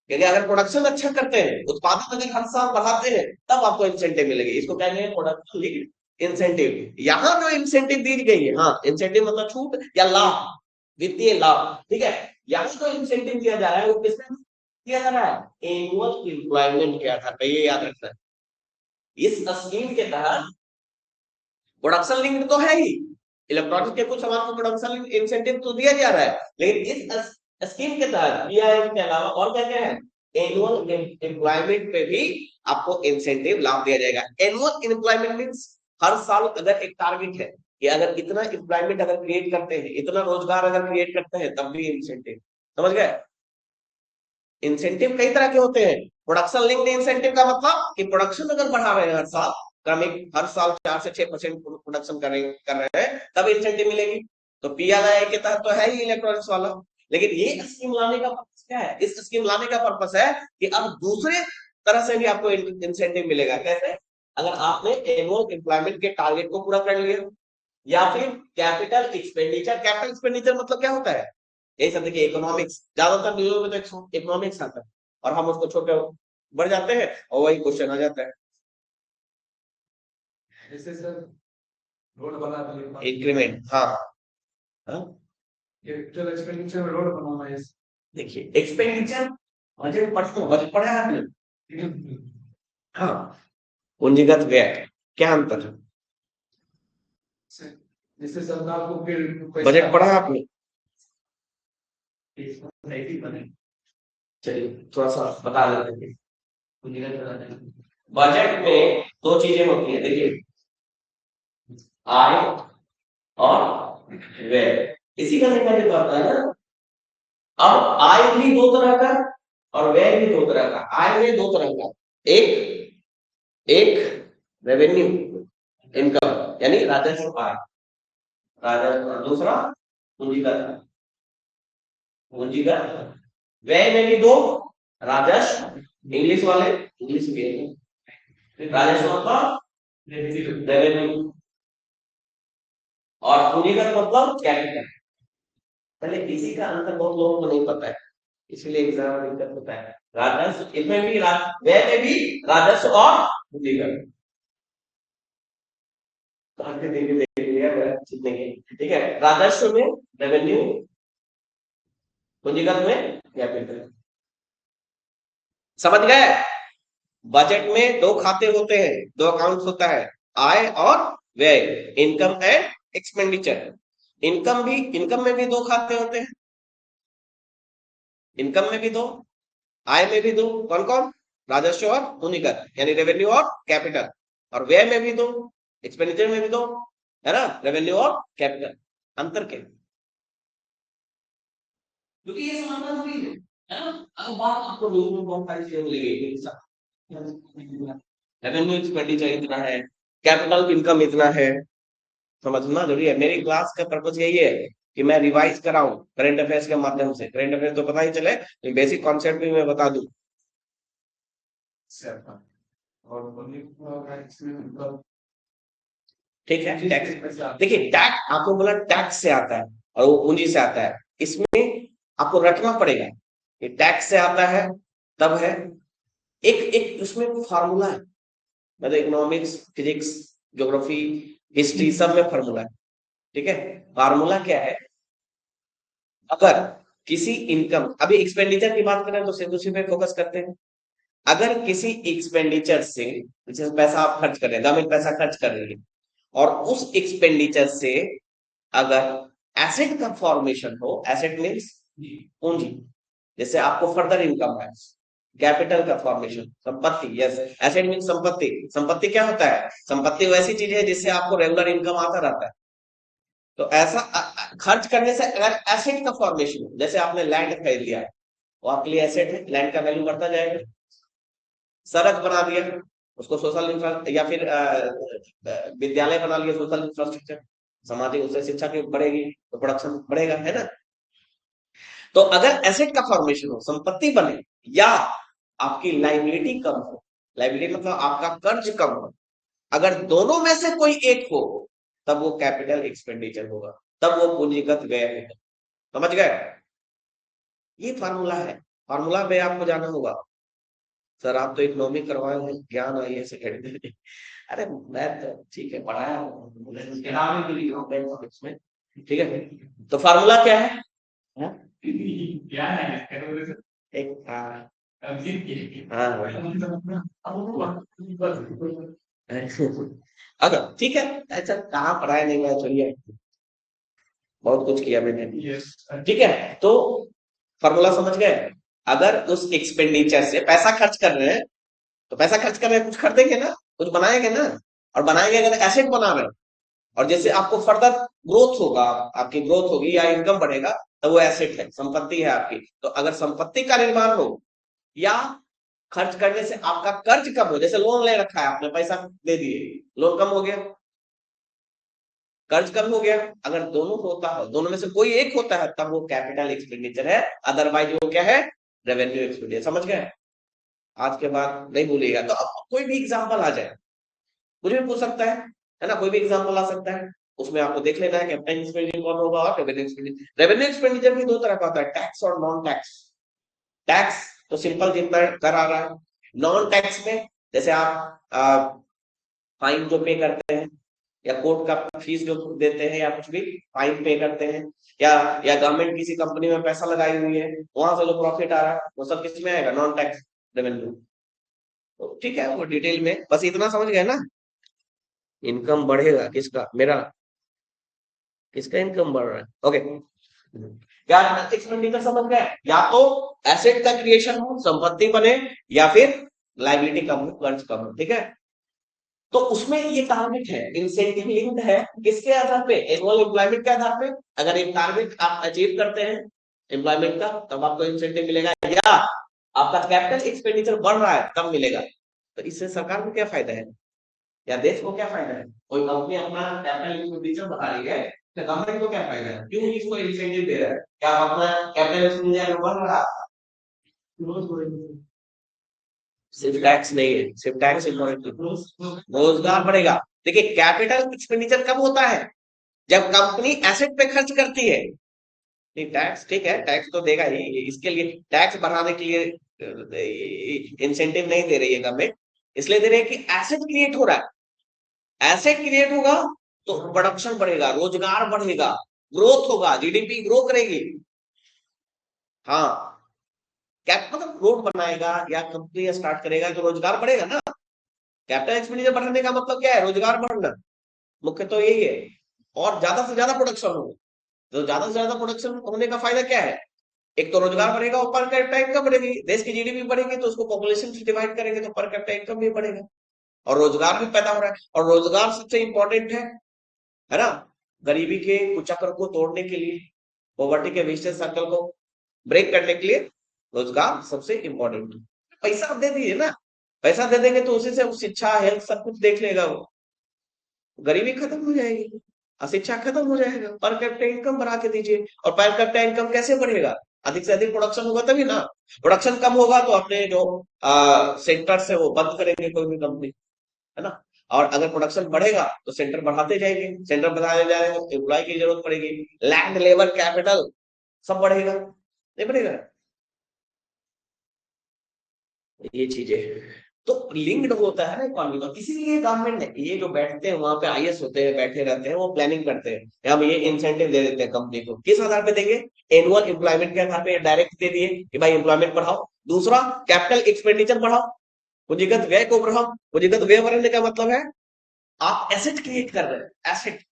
क्योंकि अगर प्रोडक्शन अच्छा करते हैं, उत्पादन अगर हर साल बढ़ाते हैं, तब आपको इंसेंटिव मिलेगी। इसको क्या कहेंगे, प्रोडक्शन लिंक्ड इंसेंटिव। यहाँ जो इंसेंटिव दी गई है, हाँ इंसेंटिव मतलब छूट या लाभ, वित्तीय लाभ, ठीक है। यहाँ जो इंसेंटिव दिया जा रहा है वो किसमें दिया जा रहा है, एनुअल एम्प्लॉयमेंट के आधार पर, ये याद रखना है। इस स्कीम के तहत प्रोडक्शन लिंक तो है ही, इलेक्ट्रॉनिक्स के कुछ सामान को प्रोडक्शन इंसेंटिव तो दिया जा रहा है, लेकिन इस स्कीम के तहत पीआईएम के अलावा और क्या क्या है, एनुअल एम्प्लॉयमेंट पे भी आपको इंसेंटिव लाभ दिया जाएगा। एनुअल एम्प्लॉयमेंट मींस हर साल अगर एक टारगेट है कि अगर इतना एम्प्लॉयमेंट अगर क्रिएट करते हैं, इतना रोजगार अगर क्रिएट करते हैं, तब भी इंसेंटिव। समझ गए, इंसेंटिव कई तरह के होते हैं। प्रोडक्शन लिंक्ड इंसेंटिव का मतलब कि प्रोडक्शन अगर बढ़ा रहे हैं हर साल, क्रमिक हर साल 4 से 6% प्रोडक्शन कर रहे हैं, तब इंसेंटिव मिलेगी। तो पीएलआई के तहत तो है ही इलेक्ट्रॉनिक्स वाला। लेकिन ये स्कीम लाने का पर्पस क्या है, इस स्कीम लाने का पर्पस है कि अब दूसरे तरह से भी आपको इंसेंटिव मिलेगा। कैसे, अगर आपने एनुअल एम्प्लॉयमेंट के टारगेट को पूरा कर लिया, या फिर कैपिटल एक्सपेंडिचर। कैपिटल एक्सपेंडिचर मतलब क्या होता है, यही सब देखिए, इकोनॉमिक्स, ज्यादातर न्यूज़ में तो इकोनॉमिक्स आता है, और हम उसको छोटे बढ़ जाते हैं और वही क्वेश्चन आ जाता है। जैसे सर रोड बना दिए, इंक्रीमेंट, हाँ हाँ, कैपिटल एक्सपेंडिचर में रोड बनाना है। देखिए एक्सपेंडिचर, बजट पढ़ा है आपने, हाँ, पूंजीगत व्यय, क्या अंतर है, जिससे सरकार को फिर बजट पढ़ा है आपने, चलिए थोड़ा सा बता देते हैं। बजट में दो चीजें होती है, देखिए, आय और व्यय, इसी का देखा जाता है ना। अब आय भी दो तरह का और व्यय भी दो तरह का। आय व्यय दो तरह का, एक एक रेवेन्यू इनकम यानी राजस्व आय, राजस्व, दूसरा पूंजीगत, पूंजीगत व्यय में भी दो, राजस्व, इंग्लिश वाले इंग्लिश में राजस्व मतलब रेवेन्यू, और पूंजीगत मतलब कैपिटल। पहले इसी का अंतर बहुत लोगों को नहीं पता है, इसलिए एग्जाम में दिक्कत होता है। राजस्व, इसमें भी व्यय में भी राजस्व और पूंजीगत, ठीक है। राजस्व में रेवेन्यू, पूंजीगत में कैपिटल। समझ गए, बजट में दो खाते होते हैं, दो अकाउंट्स होता है, आय और व्यय, इनकम एंड एक्सपेंडिचर। इनकम में भी दो खाते होते हैं, इनकम में भी दो, आय में भी दो, कौन कौन, राजस्व और पूंजीगत यानी रेवेन्यू और कैपिटल। और व्यय में भी दो, एक्सपेंडिचर में भी दो, है ना, रेवेन्यू और कैपिटल। अंतर क्या, क्योंकि ये समानता जरूरी है ना। अब बात आपको न्यूज में बहुत सारी चीजें मिलेगी, रेवेन्यू एक्सपेंडिचर इतना है, कैपिटल इनकम इतना है, समझना जरूरी है। मेरी क्लास का पर्पस यही है कि मैं रिवाइज कराऊं करंट अफेयर्स के माध्यम से। करंट अफेयर्स तो पता ही चले, बेसिक कॉन्सेप्ट भी मैं बता दूं। ठीक है, टैक्स, देखिए टैक्स आपको बोला टैक्स से आता है और वो पूंजी से आता है, इसमें आपको रखना पड़ेगा कि टैक्स से आता है तब है, एक एक उसमें फार्मूला है, मतलब इकोनॉमिक्स, फिजिक्स, ज्योग्राफी, हिस्ट्री सब में फार्मूला है, ठीक है। फार्मूला क्या है, अगर किसी इनकम, अभी एक्सपेंडिचर की बात करें तो सिर्फ उसी पे फोकस करते हैं। अगर किसी एक्सपेंडिचर से, जैसे पैसा आप खर्च कर रहे हैं, गवर्नमेंट पैसा खर्च कर रही है, और उस एक्सपेंडिचर से अगर एसेट का फॉर्मेशन हो, एसेट मीन्स पूंजी, जैसे आपको फर्दर इनकम है, कैपिटल का फॉर्मेशन, संपत्ति, यस, एसेट मीन्स संपत्ति। संपत्ति क्या होता है? संपत्ति वैसी चीज है जिससे आपको रेगुलर इनकम आता रहता है। तो ऐसा खर्च करने से अगर एसेट का फॉर्मेशन हो, जैसे आपने लैंड खरीद लिया है, वो आपके लिए एसेट है, लैंड का वैल्यू बढ़ता जाएगा। सड़क बना दिया, उसको सोशल इंफ्रास्ट्रक्चर, या फिर विद्यालय बना लिया, सोशल इंफ्रास्ट्रक्चर, सामाजिक, उससे शिक्षा की बढ़ेगी तो प्रोडक्शन बढ़ेगा, है ना। तो अगर एसेट का फॉर्मेशन हो, संपत्ति बने, या आपकी लाइबिलिटी कम हो, लाइबिलिटी मतलब आपका कर्ज कम हो, अगर दोनों में से कोई एक हो, तब वो कैपिटल एक्सपेंडिचर होगा, तब वो पूंजीगत व्यय होगा। समझ गए? ये फार्मूला है। फार्मूला पे आपको जाना होगा। सर आप तो इकोनॉमी करवाए हैं, ज्ञान आई है सेकेंड। अरे मैं तो ठीक है पढ़ाया हूँ, किताबें भी ली हूँ बैंक में, ठीक है। तो फार्मूला क्या है? हाँ? एक हाँ अगर ठीक है, ऐसा कहाँ पढ़ाया नहीं मैं, चलिए बहुत कुछ किया मैंने, ठीक है। तो फॉर्मूला समझ गए? अगर उस एक्सपेंडिचर से पैसा खर्च कर रहे हैं, तो पैसा खर्च कर रहे हैं, कुछ खरीदेंगे ना, कुछ बनाएंगे ना, और बनाएंगे अगर एसेट बना रहे हैं, और जैसे आपको फर्दर ग्रोथ होगा, आपकी ग्रोथ होगी या इनकम बढ़ेगा, तो वो एसेट है, संपत्ति है आपकी। तो अगर संपत्ति का निर्माण हो, या खर्च करने से आपका कर्ज कम हो, जैसे लोन ले रखा है आपने, पैसा दे दिए, लोन कम हो गया, कर्ज कम हो गया, अगर दोनों होता है, दोनों में से कोई एक होता है, तब वो कैपिटल एक्सपेंडिचर है, अदरवाइज वो क्या है? Revenue expenditure. समझ गए? आज के बाद नहीं भूलिएगा। तो अब कोई भी एग्जांपल आ जाए, कुछ भी पूछ सकता है ना, कोई भी एग्जांपल आ सकता है, उसमें आपको देख लेना है कैपिटल एक्सपेंडिचर कौन होगा और रेवेन्यू एक्सपेंडिचर। रेवेन्यू एक्सपेंडिचर भी दो तरह का होता है, टैक्स और नॉन टैक्स। टैक्स तो सिंपल, जितना कर आ रहा है। नॉन टैक्स में जैसे आप फाइन जो पे करते हैं, या कोर्ट का फीस जो देते हैं, या कुछ भी फाइन पे करते हैं, या गवर्नमेंट किसी कंपनी में पैसा लगाई हुई है, वहां से जो प्रॉफिट आ रहा है, वो सब किस में आएगा? Non tax revenue. तो ठीक है, वो डिटेल में बस इतना समझ गए ना। इनकम बढ़ेगा किसका? मेरा। किसका इनकम बढ़ रहा है? ओके, क्या एक्सपेंडिचर समझ गए? या तो एसेट का क्रिएशन हो, संपत्ति बने, या फिर लाइबिलिटी कम हो, कर्ज कम हो, ठीक है। तो उसमें ये टारगेट है, इंसेंटिव लिंक्ड है, किसके आधार पे? एनुअल एम्प्लॉयमेंट के आधार पे। अगर एक टारगेट आप अचीव करते हैं एम्प्लॉयमेंट का, तब आपको इंसेंटिव मिलेगा, या आपका कैपिटल एक्सपेंडिचर बढ़ रहा है तब मिलेगा। तो इससे सरकार को क्या फायदा है, या देश को क्या फायदा है? कोई कंपनी अपना कैपिटल एक्सपेंडिचर बढ़ा रही है, तो गवर्नमेंट को क्या फायदा है? क्यों इसको इंसेंटिव दे रहा है? क्या अपना कैपिटल एक्सपेंडिचर बढ़ रहा है? सिर्फ टैक्स नहीं है, सिर्फ टैक्स इम्पोर्टेंट, रोजगार बढ़ेगा। देखिए, कैपिटल एक्सपेंडिचर कब होता है? जब कंपनी एसेट पे खर्च करती है। नहीं, टैक्स ठीक है, टैक्स तो देगा ही, इसके लिए टैक्स बढ़ाने के लिए इंसेंटिव नहीं दे रही है गवर्नमेंट, इसलिए दे रही है कि एसेट क्रिएट हो रहा है। एसेट क्रिएट होगा तो प्रोडक्शन बढ़ेगा, रोजगार बढ़ेगा, ग्रोथ होगा, जीडीपी ग्रो करेगी। हाँ, क्या मतलब रोड बनाएगा या कंपनी स्टार्ट करेगा तो रोजगार बढ़ेगा ना। कैपिटल एक्सपेंडिचर बढ़ाने का मतलब क्या है? रोजगार बढ़ना, मुख्य तो यही है। और ज्यादा से ज्यादा प्रोडक्शन हो, तो ज्यादा से ज्यादा प्रोडक्शन होने का फायदा क्या है? एक तो रोजगार बढ़ेगा, और पर कैपिटा इनकम बढ़ेगी, देश की जीडीपी बढ़ेगी तो उसको पॉपुलेशन से डिवाइड करेंगे तो पर कैपिटा इनकम भी बढ़ेगा, और रोजगार भी पैदा हो रहा है। और रोजगार सबसे इंपॉर्टेंट है ना, गरीबी के कुचक्र को तोड़ने के लिए, पॉवर्टी के विशेष सर्कल को ब्रेक करने के लिए रोजगार सबसे इंपॉर्टेंट है। पैसा आप दे दीजिए ना, पैसा दे देंगे तो उसी से शिक्षा, हेल्थ सब कुछ देख लेगा वो, गरीबी खत्म हो जाएगी, अशिक्षा खत्म हो जाएगा। पर कैपिटा इनकम बढ़ा के दीजिए। और पर कैपिटा इनकम कैसे बढ़ेगा? अधिक से अधिक प्रोडक्शन होगा तभी ना। प्रोडक्शन कम होगा तो अपने जो सेंटर है वो बंद करेंगे कोई भी कंपनी, है ना। और अगर प्रोडक्शन बढ़ेगा तो सेंटर बढ़ाते जाएंगे, सेंटर बढ़ाते जाएंगे तो एम्प्लॉय की जरूरत पड़ेगी, लैंड, लेबर, कैपिटल सब बढ़ेगा, नहीं बढ़ेगा? ये चीजें तो लिंक्ड होता है ना इकोनॉमी का, इसीलिए गवर्नमेंट ने ये जो बैठते हैं वहां पे आईएएस होते हैं बैठे रहते हैं, वो प्लानिंग करते हैं कि हम ये इंसेंटिव दे देते हैं कंपनी को। किस आधार पे देंगे? एनुअल एम्प्लॉयमेंट के आधार पे डायरेक्ट दे दिए कि भाई एम्प्लॉयमेंट बढ़ाओ। दूसरा, कैपिटल एक्सपेंडिचर बढ़ाओ, पूंजीगत व्यय को बढ़ाओ। पूंजीगत व्यय बढ़ाने का मतलब है आप एसेट क्रिएट कर रहे हैं, एसेट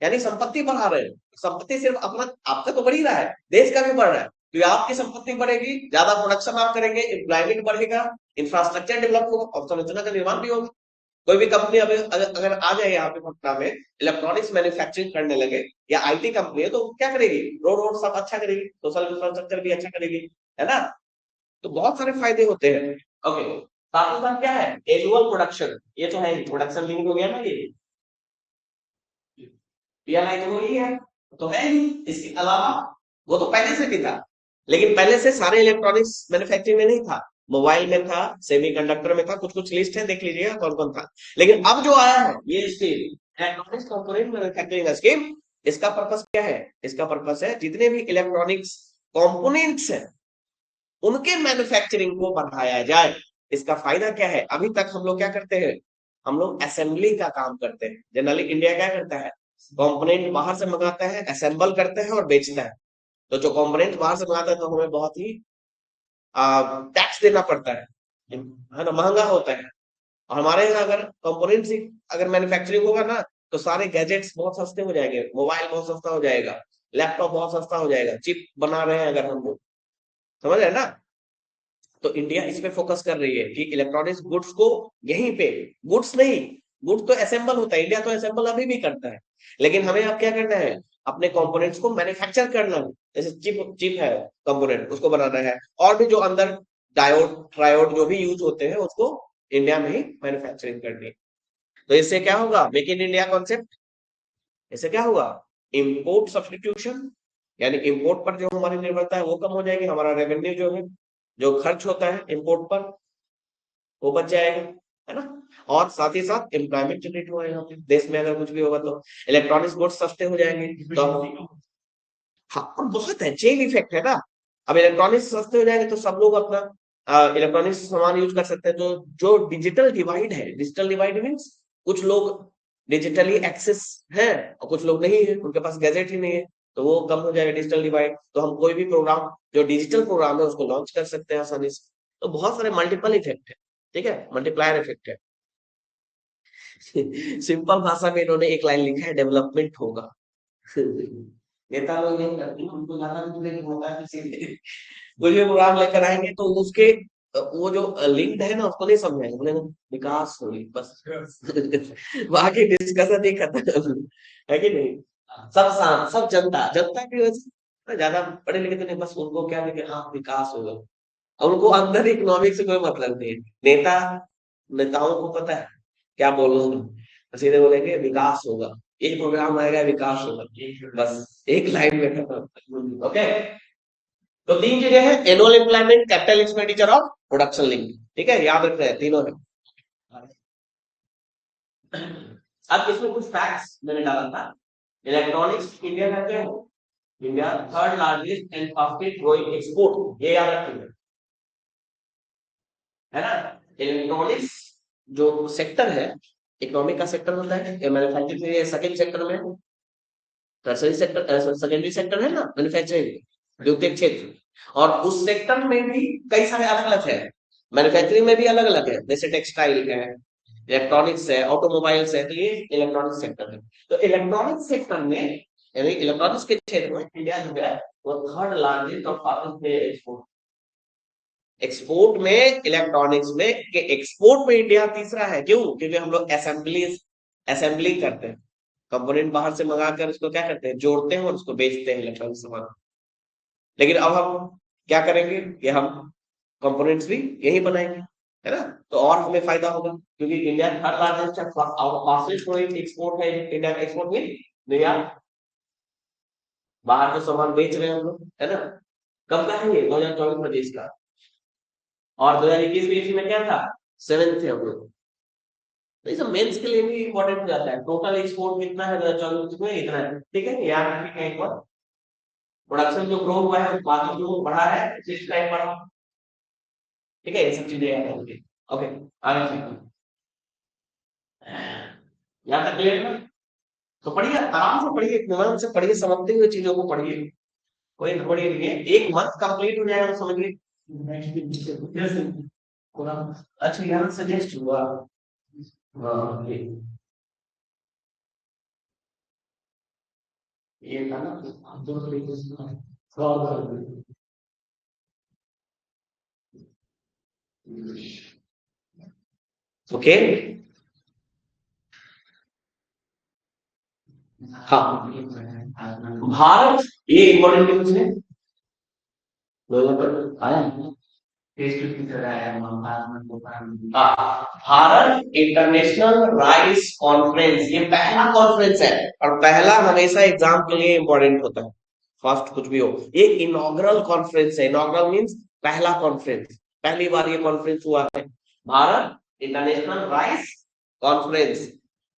यानी संपत्ति बढ़ा रहे हैं। संपत्ति सिर्फ अपना आपका तो बढ़ ही रहा है, देश का भी बढ़ रहा है। तो आपकी संपत्ति बढ़ेगी, ज्यादा प्रोडक्शन आप करेंगे, एम्प्लॉयमेंट बढ़ेगा, इंफ्रास्ट्रक्चर डेवलप होगा, अवसंरचना का निर्माण भी होगा। कोई भी कंपनी अगर आ जाए यहाँ पे पटना में, इलेक्ट्रॉनिक्स मैन्युफैक्चरिंग करने लगे या आईटी कंपनी है, तो क्या करेगी? रोड रोड सब अच्छा करेगी, सोशल इंफ्रास्ट्रक्चर भी अच्छा करेगी, है ना? तो बहुत सारे फायदे होते हैं। ओके, साथ ही साथ क्या है? एनुअल प्रोडक्शन, ये तो है प्रोडक्शन लिंक हो गया ना, ये पीएलआई तो वही है, तो है ही। इसके अलावा वो तो पहले से भी था, लेकिन पहले से सारे इलेक्ट्रॉनिक्स मैन्युफैक्चरिंग में नहीं था। मोबाइल में था, सेमीकंडक्टर में था, कुछ कुछ लिस्ट है, देख लीजिएगा कौन कौन था। लेकिन अब जो आया है ये scheme, electronics component manufacturing scheme, इसका पर्पस क्या है? इसका पर्पस है जितने भी इलेक्ट्रॉनिक्स कंपोनेंट्स है उनके मैन्युफैक्चरिंग को बढ़ाया जाए। इसका फायदा क्या है? अभी तक हम लोग क्या करते हैं? हम लोग असेंबली का काम करते हैं। जनरली इंडिया क्या करता है? कंपोनेंट बाहर से मंगाता है, असेंबल करते हैं और बेचता है। तो जो कंपोनेंट बाहर से मंगाता है तो हमें बहुत ही टैक्स देना पड़ता है ना, महंगा होता है। और हमारे यहाँ अगर कंपोनेंट से अगर मैन्युफैक्चरिंग होगा ना, तो सारे गैजेट्स बहुत सस्ते हो जाएंगे, मोबाइल बहुत सस्ता हो जाएगा, लैपटॉप बहुत सस्ता हो जाएगा, चिप बना रहे हैं अगर हम लोग, समझ रहे हैं ना? तो इंडिया इस पे फोकस कर रही है कि इलेक्ट्रॉनिक्स गुड्स को यहीं पे, गुड्स नहीं, गुड्स तो असेंबल होता है, इंडिया तो असेंबल अभी भी करता है, लेकिन हमें अब क्या करना है? अपने कंपोनेंट्स को मैन्युफैक्चर करना है। जैसे चिप चिप है, कंपोनेंट उसको बनाना है, और भी जो अंदर डायोड ट्रायोड जो भी यूज होते हैं उसको इंडिया में ही मैन्युफैक्चरिंग करनी है। तो इससे क्या होगा? मेक इन इंडिया कॉन्सेप्ट, इससे क्या होगा? इम्पोर्ट सब्स्टिट्यूशन, यानी इम्पोर्ट पर जो हमारी निर्भरता है वो कम हो जाएगी, हमारा रेवेन्यू जो है, जो खर्च होता है इम्पोर्ट पर, वो बच जाएगा, है ना? और साथ ही साथ एम्प्लॉयमेंट जनरेट होगा यहाँ पे, देश में अगर कुछ भी होगा तो इलेक्ट्रॉनिक्स गुड्स सस्ते हो जाएंगे तो हाँ, और बहुत है, चेन इफेक्ट है ना। अब इलेक्ट्रॉनिक्स सस्ते हो जाएंगे तो सब लोग अपना इलेक्ट्रॉनिक्स सामान यूज कर सकते हैं। तो जो डिजिटल डिवाइड है, डिजिटल डिवाइड मीन्स कुछ लोग डिजिटली एक्सेस है और कुछ लोग नहीं है, उनके पास गैजेट ही नहीं है, तो वो कम हो जाएगा डिजिटल डिवाइड। तो हम कोई भी प्रोग्राम जो डिजिटल प्रोग्राम है उसको लॉन्च कर सकते हैं आसानी से। तो बहुत सारे मल्टीपल इफेक्ट है, ठीक है, मल्टीप्लायर इफेक्ट है। सिंपल भाषा में इन्होंने एक लाइन लिखा है, डेवलपमेंट होगा। नेता लोग नहीं करते, उनको ज्यादा कुछ नहीं होता है, इसीलिए कोई भी प्रोग्राम लेकर आएंगे तो उसके वो जो लिंक्ड है ना उसको नहीं समझाएंगे, बोलेंगे विकास होगी बस। बाकी डिस्कशन नहीं खत्म, है कि नहीं? सब शांत, सब जनता, जनता की वजह से ज्यादा पढ़े लिखे तो नहीं, बस उनको क्या है कि हाँ विकास होगा, और उनको अंदर इकोनॉमिक से कोई मतलब नहीं है। नेता नेताओं को पता है क्या बोलना है, तो सीधे बोलेंगे विकास होगा, एक प्रोग्राम आएगा विकास होगा, बस एक लाइन में खत्म। ओके, तो तीन चीजें हैं, एनुअल एम्प्लॉयमेंट, कैपिटल एक्सपेंडिचर और प्रोडक्शन लिंक, ठीक है, याद रखना है, तीनों है। अब इसमें कुछ फैक्ट्स मैंने डाला था। इलेक्ट्रॉनिक्स इंडिया कहते हैं, India third largest and fastest growing export, ये याद रखिएगा, है ना? इलेक्ट्रॉनिक्स जो सेक्टर है, इकोनॉमिक का सेक्टर होता है, मैन्युफैक्चरिंग सेकंड सेक्टर में, टर्सरी सेक्टर सेकेंडरी सेक्टर है ना, मैन्युफैक्चरिंग द्वितीयक क्षेत्र, और उस सेक्टर में भी कई सारे अलग अलग है। मैन्युफैक्चरिंग में भी अलग अलग है, जैसे टेक्सटाइल है, इलेक्ट्रॉनिक्स है, ऑटोमोबाइल्स है, तो ये इलेक्ट्रॉनिक सेक्टर है। तो इलेक्ट्रॉनिक सेक्टर में यानी इलेक्ट्रॉनिक्स के क्षेत्र में इंडिया जो है वो थर्ड लार्जेस्ट और फास्टेस्ट एक्सपोर्ट, एक्सपोर्ट में इलेक्ट्रॉनिक्स में के एक्सपोर्ट में इंडिया तीसरा है। क्यों? क्योंकि हम लोग असेंबली करते हैं, कंपोनेंट बाहर से मंगाकर उसको क्या करते हैं, जोड़ते हैं और उसको बेचते हैं इलेक्ट्रॉनिक सामान। लेकिन अब हम क्या करेंगे कि हम कंपोनेंट्स भी यही बनाएंगे, है ना? तो और हमें फायदा होगा, क्योंकि India third largest fastest growing export है, इंडिया का एक्सपोर्ट में इंडिया बाहर जो सामान बेच रहे हैं हम लोग, है ना? कब का है ये? 2024-25 का। और 2021-22 में क्या था? 7th थे हम लोग। तो ये सब मेंस के लिए भी इंपॉर्टेंट हो जाता है, टोटल एक्सपोर्ट कितना है 2024 में, इतना है, ठीक है, याद रखिएगा एक बार। प्रोडक्शन जो ग्रो हुआ है बाकी जो बढ़ा है, इस टाइम बढ़ा, ठीक है, ये सब चीजें याद रखिए। ओके, आगे चलते हैं। यहाँ तक क्लियर है ना? तो पढ़िए, आराम से पढ़िए, इत्मीनान से पढ़िए, समझते हुए चीजों को पढ़िए, कोई गड़बड़ी नहीं है। एक मंथ कंप्लीट हो जाएगा तो समझिए। अच्छा, यहाँ सजेस्ट हुआ। हाँ, ये था ना, दो तरीके से सॉल्व कर देंगे। ओके, हाँ, भारत, ये इम्पोर्टेंट न्यूज है, लोगों पर आया है। भारत इंटरनेशनल राइस कॉन्फ्रेंस, ये पहला कॉन्फ्रेंस है, और पहला हमेशा एग्जाम के लिए इंपॉर्टेंट होता है। फर्स्ट कुछ भी हो, ये इनॉग्रल कॉन्फ्रेंस है। इनॉग्रल मींस पहला कॉन्फ्रेंस, पहली बार ये कॉन्फ्रेंस हुआ है। भारत इंटरनेशनल राइस कॉन्फ्रेंस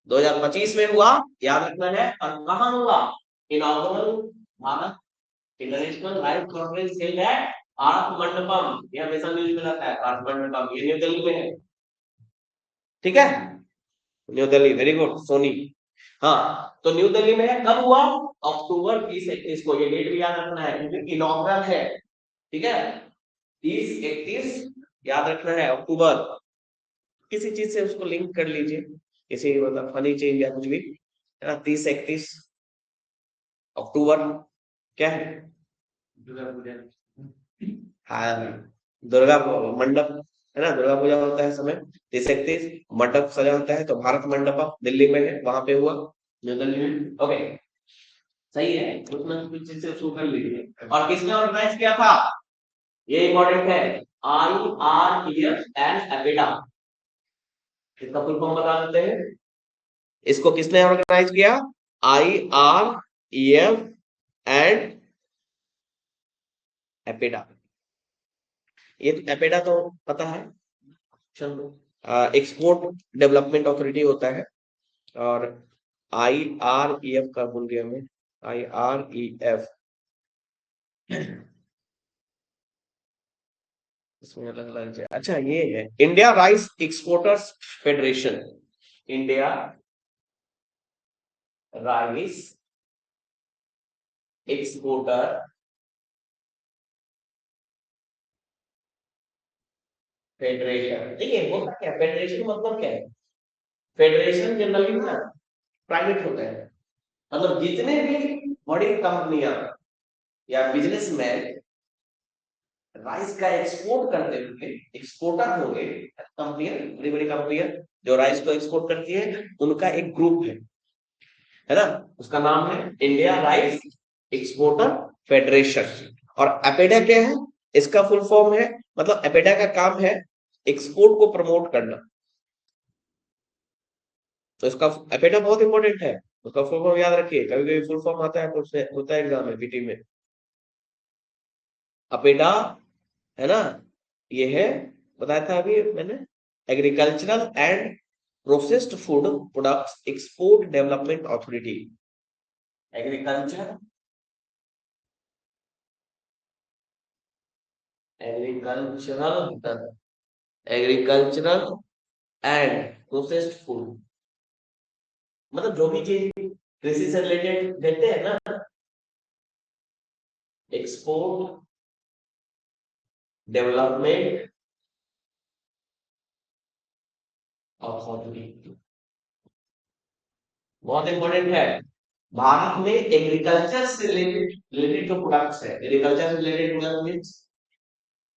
2025 में हुआ, याद रखना है। और कहाँ हुआ? Inaugural Bharat international rice conference held at Bharat Mandapam, ये हमेशा न्यूज में रहता है, भारत मंडपम, ये न्यू दिल्ली में है। ठीक है, new Delhi, very good Soni. हाँ, तो न्यू दिल्ली में है, कब हुआ? अक्टूबर 30-31 को, ये डेट भी याद रखना है क्योंकि इनॉग्रल है। ठीक है, 30-31 याद रखना है, अक्टूबर। किसी चीज से उसको लिंक कर लीजिए, किसी मतलब फनी चीज या कुछ भी, है ना। 30-31 अक्टूबर क्या है? दुर्गा पूजा। हाँ, दुर्गा मंडप, है ना, दुर्गा पूजा होता है समय। 30-31 मंडप सजा होता है, तो भारत मंडपम दिल्ली में है, वहां पे हुआ, न्यू दिल्ली में। ओके, सही है, कुछ ना कुछ चीज से शुरू कर लीजिए। और किसने ऑर्गेनाइज किया था? ये इंपॉर्टेंट है, IREF एंड एपेडा। इसका फुल फॉर्म बता देते हैं। इसको किसने ऑर्गेनाइज किया? IREF and APEDA. ये तो एपेडा तो पता है, चलो, एक्सपोर्ट डेवलपमेंट अथॉरिटी होता है। और IREF का भूल गया मैं, IREF इसमें अलग अलग है। अच्छा, ये है India rice exporters federation, India rice exporter federation. देखिए होता क्या, फेडरेशन मतलब क्या है? फेडरेशन जनरली ना प्राइवेट होता है, मतलब जितने भी बड़ी कंपनियां या बिजनेसमैन राइस का एक्सपोर्ट करते होंगे, एक्सपोर्टर होंगे, कंपनियां, बड़ी बड़ी कंपनियां जो राइस को एक्सपोर्ट करती है, उनका एक ग्रुप है ना, उसका नाम है इंडिया राइस एक्सपोर्टर फेडरेशन। और एपेडा क्या है? इसका फुल फॉर्म है, मतलब एपेडा का काम है एक्सपोर्ट को प्रमोट करना। तो इसका एपेडा बहुत इंपॉर्टेंट है, उसका फुल फॉर्म याद रखिए, कभी कभी फुल फॉर्म आता है तो उससे होता है एग्जाम में, पीटी में। अपेडा, है ना, ये है, बताया था अभी मैंने, agricultural and processed food products export development authority. Agriculture, agricultural, agricultural and processed food, मतलब जो भी चीज कृषि से रिलेटेड देते हैं ना, एक्सपोर्ट डेवलपमेंट अथॉरिटी, बहुत इंपॉर्टेंट है। भारत में एग्रीकल्चर से रिलेटेड जो प्रोडक्ट्स है, एग्रीकल्चर से रिलेटेड प्रोडक्ट मीन्स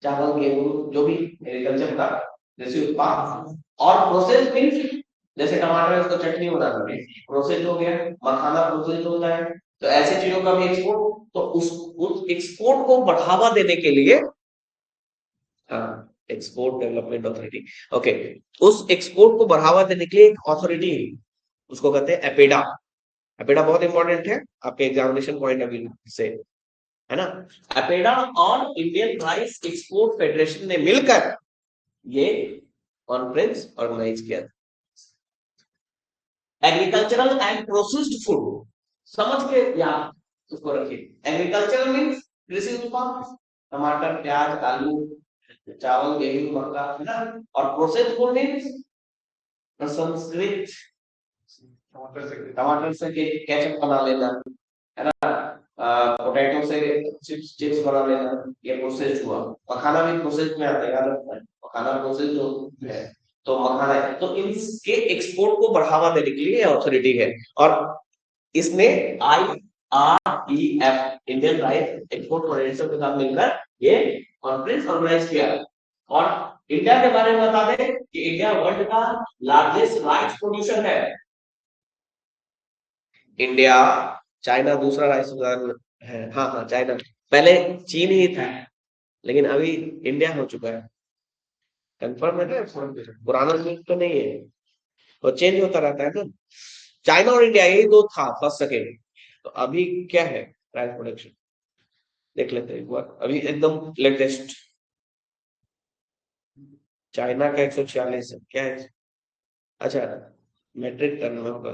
चावल, गेहूं, जो भी एग्रीकल्चर प्रोडक्ट, कृषि उत्पाद। और प्रोसेस मीन्स जैसे टमाटर, इसको चटनी बनाना है, प्रोसेस हो गया, मखाना प्रोसेस होता है, तो ऐसी चीजों का भी एक्सपोर्ट। तो उस एक्सपोर्ट को बढ़ावा देने के लिए, हाँ, एक्सपोर्ट डेवलपमेंट अथॉरिटी, ओके, उस एक्सपोर्ट को बढ़ावा देने के लिए एक अथॉरिटी, उसको कहते हैं एपेडा। एपेडा बहुत इंपॉर्टेंट है आपके एग्जामिनेशन पॉइंट ऑफ व्यू से, है ना। एपेडा और इंडियन राइस एक्सपोर्ट फेडरेशन ने मिलकर ये कॉन्फ्रेंस ऑर्गेनाइज किया था। एग्रीकल्चरल एंड प्रोसेस्ड फूड, समझ के याद उसको रखिए। एग्रीकल्चरल मीन्स कृषि उत्पाद, टमाटर, प्याज, आलू, चावल गेहूं मक्का है ना। और प्रोसेस फूड मीन्स संस्कृत टमाटर से केचप बना लेना है ना। पोटैटो से चिप्स चिप्स बना लेना, ये प्रोसेस हुआ। मखाना भी प्रोसेस में आता है, याद रखना है, मखाना प्रोसेस जो है। तो मखाना है, तो इसके एक्सपोर्ट को बढ़ावा देने के लिए अथॉरिटी है। और इसने IREF Indian rice export federation के साथ मिलकर ये कॉन्फ्रेंस ऑर्गेनाइज किया। और इंडिया के बारे में बता दें कि इंडिया वर्ल्ड का लार्जेस्ट राइस प्रोड्यूसर है। इंडिया, चाइना दूसरा राइस है। हाँ हाँ, चाइना पहले चीन ही था, लेकिन अभी इंडिया हो चुका है। कंफर्म है ना, पुराना न्यूज तो नहीं है, वो चेंज होता रहता है ना। चाइना और इंडिया यही दो था फर्स्ट सेकेंड। तो अभी क्या है राइस प्रोडक्शन, देख लेते हैं एक बार अभी एकदम लेटेस्ट। चाइना का 146 है, क्या है? अच्छा, मेट्रिक टन में होगा।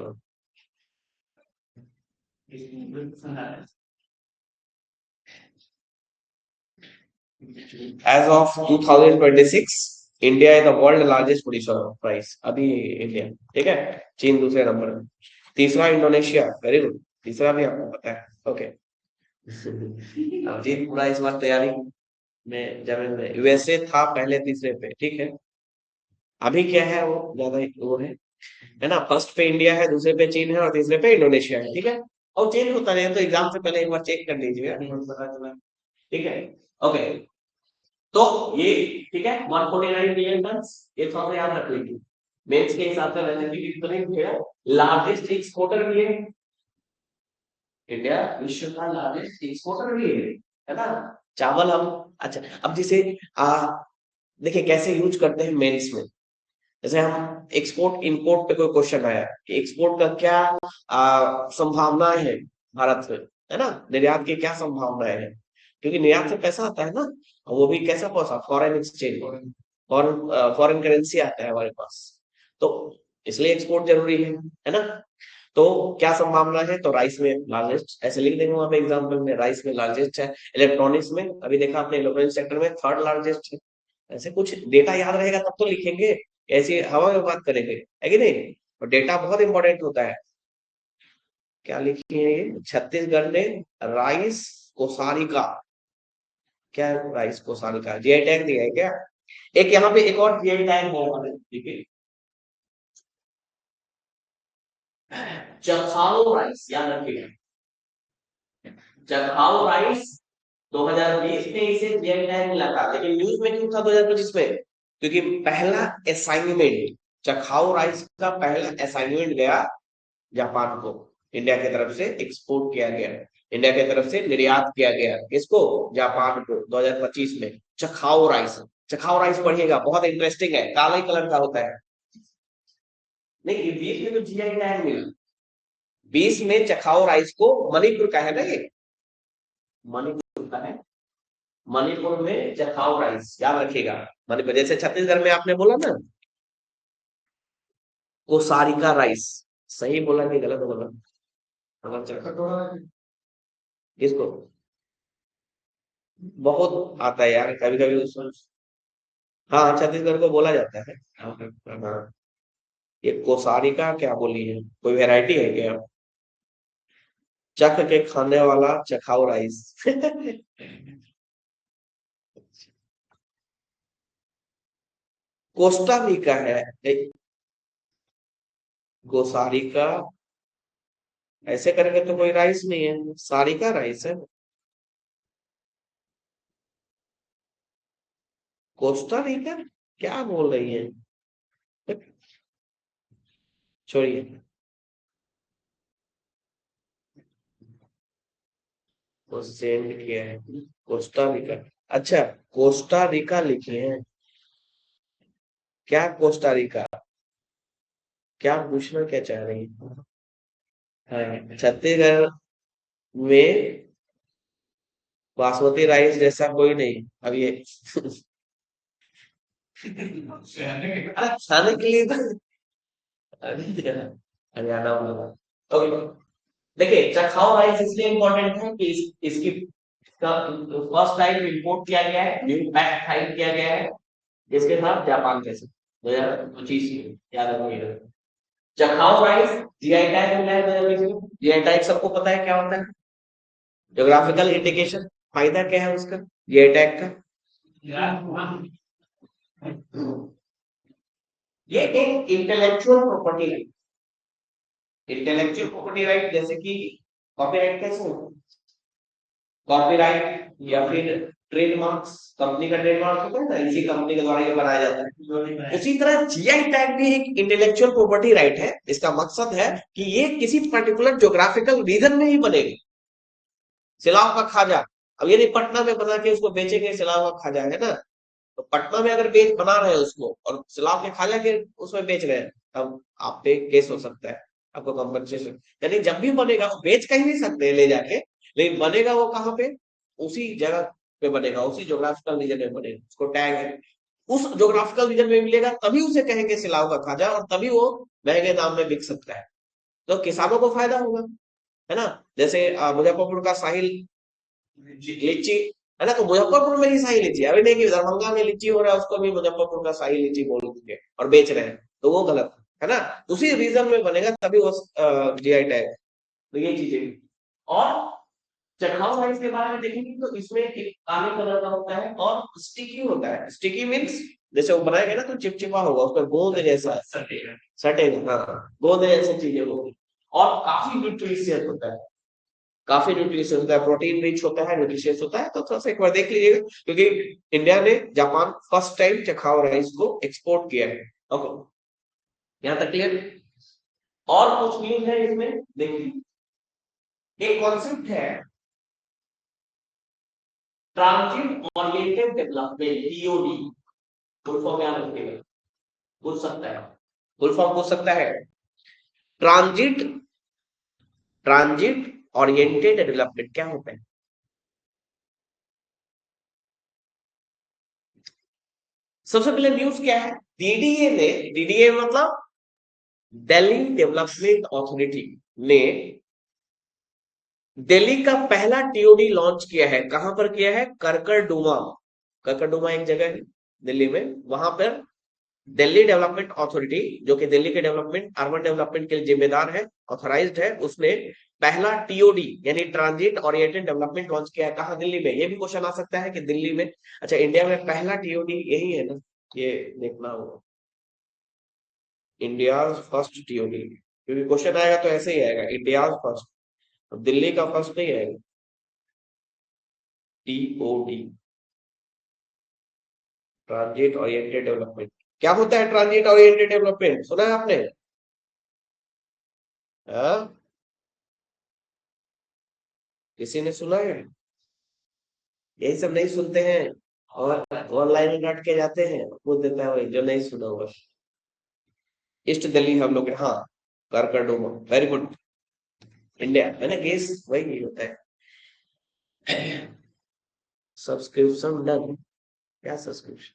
As of 2026, India is the world largest producer of rice. अभी इंडिया, ठीक है। चीन दूसरे नंबर में, तीसरा इंडोनेशिया। वेरी गुड, तीसरा भी आपको पता है। ओके। अभिजीत पूरा इस बार तैयारी में जमीन में। यूएसए था पहले तीसरे पे, ठीक है। अभी क्या है, वो ज्यादा वो है ना। फर्स्ट पे इंडिया है, दूसरे पे चीन है और तीसरे पे इंडोनेशिया है, ठीक है। और चेंज होता रहे तो एग्जाम से पहले एक बार चेक कर लीजिए, पता चला, ठीक है। ओके, तो ये ठीक है 149 मिलियन टन, ये थोड़ा याद रख लीजिए। मेंस के हिसाब से वैसे भी कितने है, लार्जेस्ट एक्सपोर्टर भी है इंडिया, विश्व का लार्जेस्ट एक्सपोर्टर भी है ना। चावल हम, अच्छा अब जैसे देखिए कैसे यूज करते हैं मेंस में। जैसे हम एक्सपोर्ट इंपोर्ट पे कोई क्वेश्चन आया कि एक्सपोर्ट का क्या संभावनाएं है भारत में, है ना। निर्यात की क्या संभावनाएं है, क्योंकि निर्यात से पैसा आता है ना, और वो भी कैसा पैसा, फॉरेन एक्सचेंज, फॉरेन करेंसी आता है हमारे पास। तो इसलिए एक्सपोर्ट जरूरी है ना। तो क्या संभावना है, तो राइस में लार्जेस्ट, ऐसे लिख देंगे वहां पे एग्जाम्पल में, राइस में लार्जेस्ट है। इलेक्ट्रॉनिक्स में अभी देखा आपने, इलेक्ट्रॉनिक सेक्टर में थर्ड लार्जेस्ट है। ऐसे कुछ डेटा याद रहेगा तब तो लिखेंगे, ऐसी हवा में बात करेंगे, है कि नहीं। और डेटा बहुत इंपॉर्टेंट होता है। क्या लिखी है ये, छत्तीसगढ़ ने राइस कोसारिका, क्या है राइस कोसारिका, जीआई टैग दिया है क्या। एक यहाँ पे एक और जीआई टैग है हमारे, ठीक है। चखाओ राइस, याद रखिएगा, चखाओ राइस 2020 में इसे जीआई टैग मिला था, लेकिन न्यूज में क्यों था 2025 में, क्योंकि पहला असाइनमेंट, चखाओ राइस का पहला असाइनमेंट गया जापान को, इंडिया की तरफ से एक्सपोर्ट किया गया, इंडिया की तरफ से निर्यात किया गया, किसको, जापान को 2025 में। चखाओ राइस, चखाओ राइस पढ़िएगा, बहुत इंटरेस्टिंग है, काला ही कलर का होता है। नहीं, ये 20 में तो जीआई टैग मिला, 20 में चखाओ राइस को, मणिपुर का है ना ये, मणिपुर का है, मणिपुर में चखाओ राइस, याद रखिएगा। मणिपुर, जैसे छत्तीसगढ़ में आपने बोला ना कोसारिका राइस, सही बोला कि गलत बोला, कटोरा किसको, बहुत आता है यार, कभी कभी उसमें। हाँ, छत्तीसगढ़ को बोला जाता है। हाँ, ये कोसारिका क्या बोली है, कोई वैरायटी है क्या। चख के खाने वाला चखाओ राइस। कोस्टा रिका है, कोसारिका, ऐसे करेंगे तो कोई राइस नहीं है, सारिका राइस है। कोस्टा रिका, क्या बोल रही है, छोड़िए। वो सेंड किया है, कोस्टा रिका, अच्छा कोस्टा रिका लिखे हैं, क्या कोस्टा रिका, क्या पूछना क्या चाह रही है। हाँ, छत्तीसगढ़ में बासमती राइस जैसा कोई नहीं अब ये। खाने के लिए तो हरियाणा वाला। ओके, देखिए चखाओ राइस इसलिए इम्पोर्टेंट है कि इसकी फर्स्ट टाइम इंपोर्ट किया गया है, न्यू पैक्ट साइन किया गया है, इसके साथ जापान के साथ 2025 में, याद रखिएगा। चखाओ राइस जीआई टैग मिला है 2020 में। जीआई टैग सबको पता है क्या होता है, ज्योग्राफिकल इंडिकेशन। फायदा क्या है उसका, जीआई टैग का? ये एक इंटेलेक्चुअल प्रॉपर्टी है। इंटेलेक्चुअल प्रॉपर्टी राइट जैसे कि कॉपीराइट कैसे होता है, कॉपीराइट या फिर ट्रेडमार्क्स, कंपनी का ट्रेडमार्क होता है ना, इसी कंपनी के द्वारा ये बनाया जाता है। उसी तरह जीआई टैग भी एक इंटेलेक्चुअल प्रॉपर्टी राइट है। इसका मकसद है कि ये किसी पर्टिकुलर ज्योग्राफिकल रीजन में ही बनेगी। सिलाव का खाजा, अब यदि पटना में बना के उसको बेचेंगे, सिलाव का खाजा है ना, तो पटना में अगर बेच बना रहे हैं उसको और सिलाव के खाजा के उसमें बेच रहे हैं, तब आप पे केस हो सकता है, आपको कंपनसेशन। यानी जब भी बनेगा वो बेच कहीं नहीं सकते ले जाके, लेकिन बनेगा वो कहाँ पे, उसी जगह पे बनेगा, उसी ज्योग्राफिकल रीजन में बनेगा, उसको टैग है, उस ज्योग्राफिकल रीजन में मिलेगा, तभी उसे कहेंगे सिलाव का खाजा, और तभी वो महंगे दाम में बिक सकता है। तो किसानों को फायदा होगा, है ना। जैसे मुजफ्फरपुर का साहिल लीची है ना, तो मुजफ्फरपुर में ही शाही लीची, अभी नहीं कि दरभंगा में लीची हो रहा है उसको भी मुजफ्फरपुर का शाही लीची बोल के और बेच रहे हैं, तो वो गलत है ना। उसी रीजन में बनेगा तभी वो जीआई टैग। तो ये चीजें। और चखाओ राइस के बारे में देखेंगे तो इसमें एक काले कलर का होता है और स्टिकी होता है। स्टिकी मीन्स जैसे वो बनाएंगे ना तो चिपचिपा होगा, उसमें गोंद जैसा सटेगा, हाँ गोंद जैसी चीजें होगी, और काफी न्यूट्रिशियस होता है, काफी न्यूट्रिशियस होता है, प्रोटीन रिच होता है, न्यूट्रिशियस होता है। तो थोड़ा सा एक बार देख लीजिएगा, क्योंकि इंडिया ने जापान फर्स्ट टाइम चखाओ राइस को एक्सपोर्ट किया है। ओके, यहाँ तक क्लियर। और कुछ न्यूज है इसमें, देखिए एक कॉन्सेप्ट है transit oriented development, TOD. Full form याद रखिएगा, पूछ सकता है, फुल फॉर्म पूछ सकता है। ट्रांजिट ट्रांजिट ओरिएंटेड डेवलपमेंट क्या होता है? सबसे पहले न्यूज क्या है, डीडीए मतलब दिल्ली डेवलपमेंट अथॉरिटी ने दिल्ली का पहला टीओडी लॉन्च किया है। कहां पर किया है, करकरडुमा। करकरडुमा एक जगह है दिल्ली में, वहां पर दिल्ली डेवलपमेंट अथॉरिटी, जो कि दिल्ली के डेवलपमेंट, अर्बन डेवलपमेंट के लिए जिम्मेदार है, ऑथराइज्ड है, उसने पहला टीओडी यानी ट्रांजिट ओरिएंटेड डेवलपमेंट लॉन्च किया है। कहा, दिल्ली में। ये भी क्वेश्चन आ सकता है कि दिल्ली में, अच्छा इंडिया में पहला टीओडी यही है ना, ये देखना होगा, इंडिया फर्स्ट टीओडी, क्योंकि क्वेश्चन आएगा तो ऐसे ही आएगा, इंडिया फर्स्ट, दिल्ली का फर्स्ट नहीं आएगा। TOD, transit oriented development. क्या होता है ट्रांजिट ओरिएंटेड डेवलपमेंट, सुना है आपने? हाँ? किसी ने सुना है? यही सब नहीं सुनते हैं और ऑनलाइन रट के जाते हैं, पूछ देता है वही जो नहीं सुना होगा। ईस्ट दिल्ली हम लोग, हाँ, करकरडुमा, वेरी गुड। इंडिया, मैंने गेस वही होता है। सब्सक्रिप्शन डन, क्या सब्सक्रिप्शन,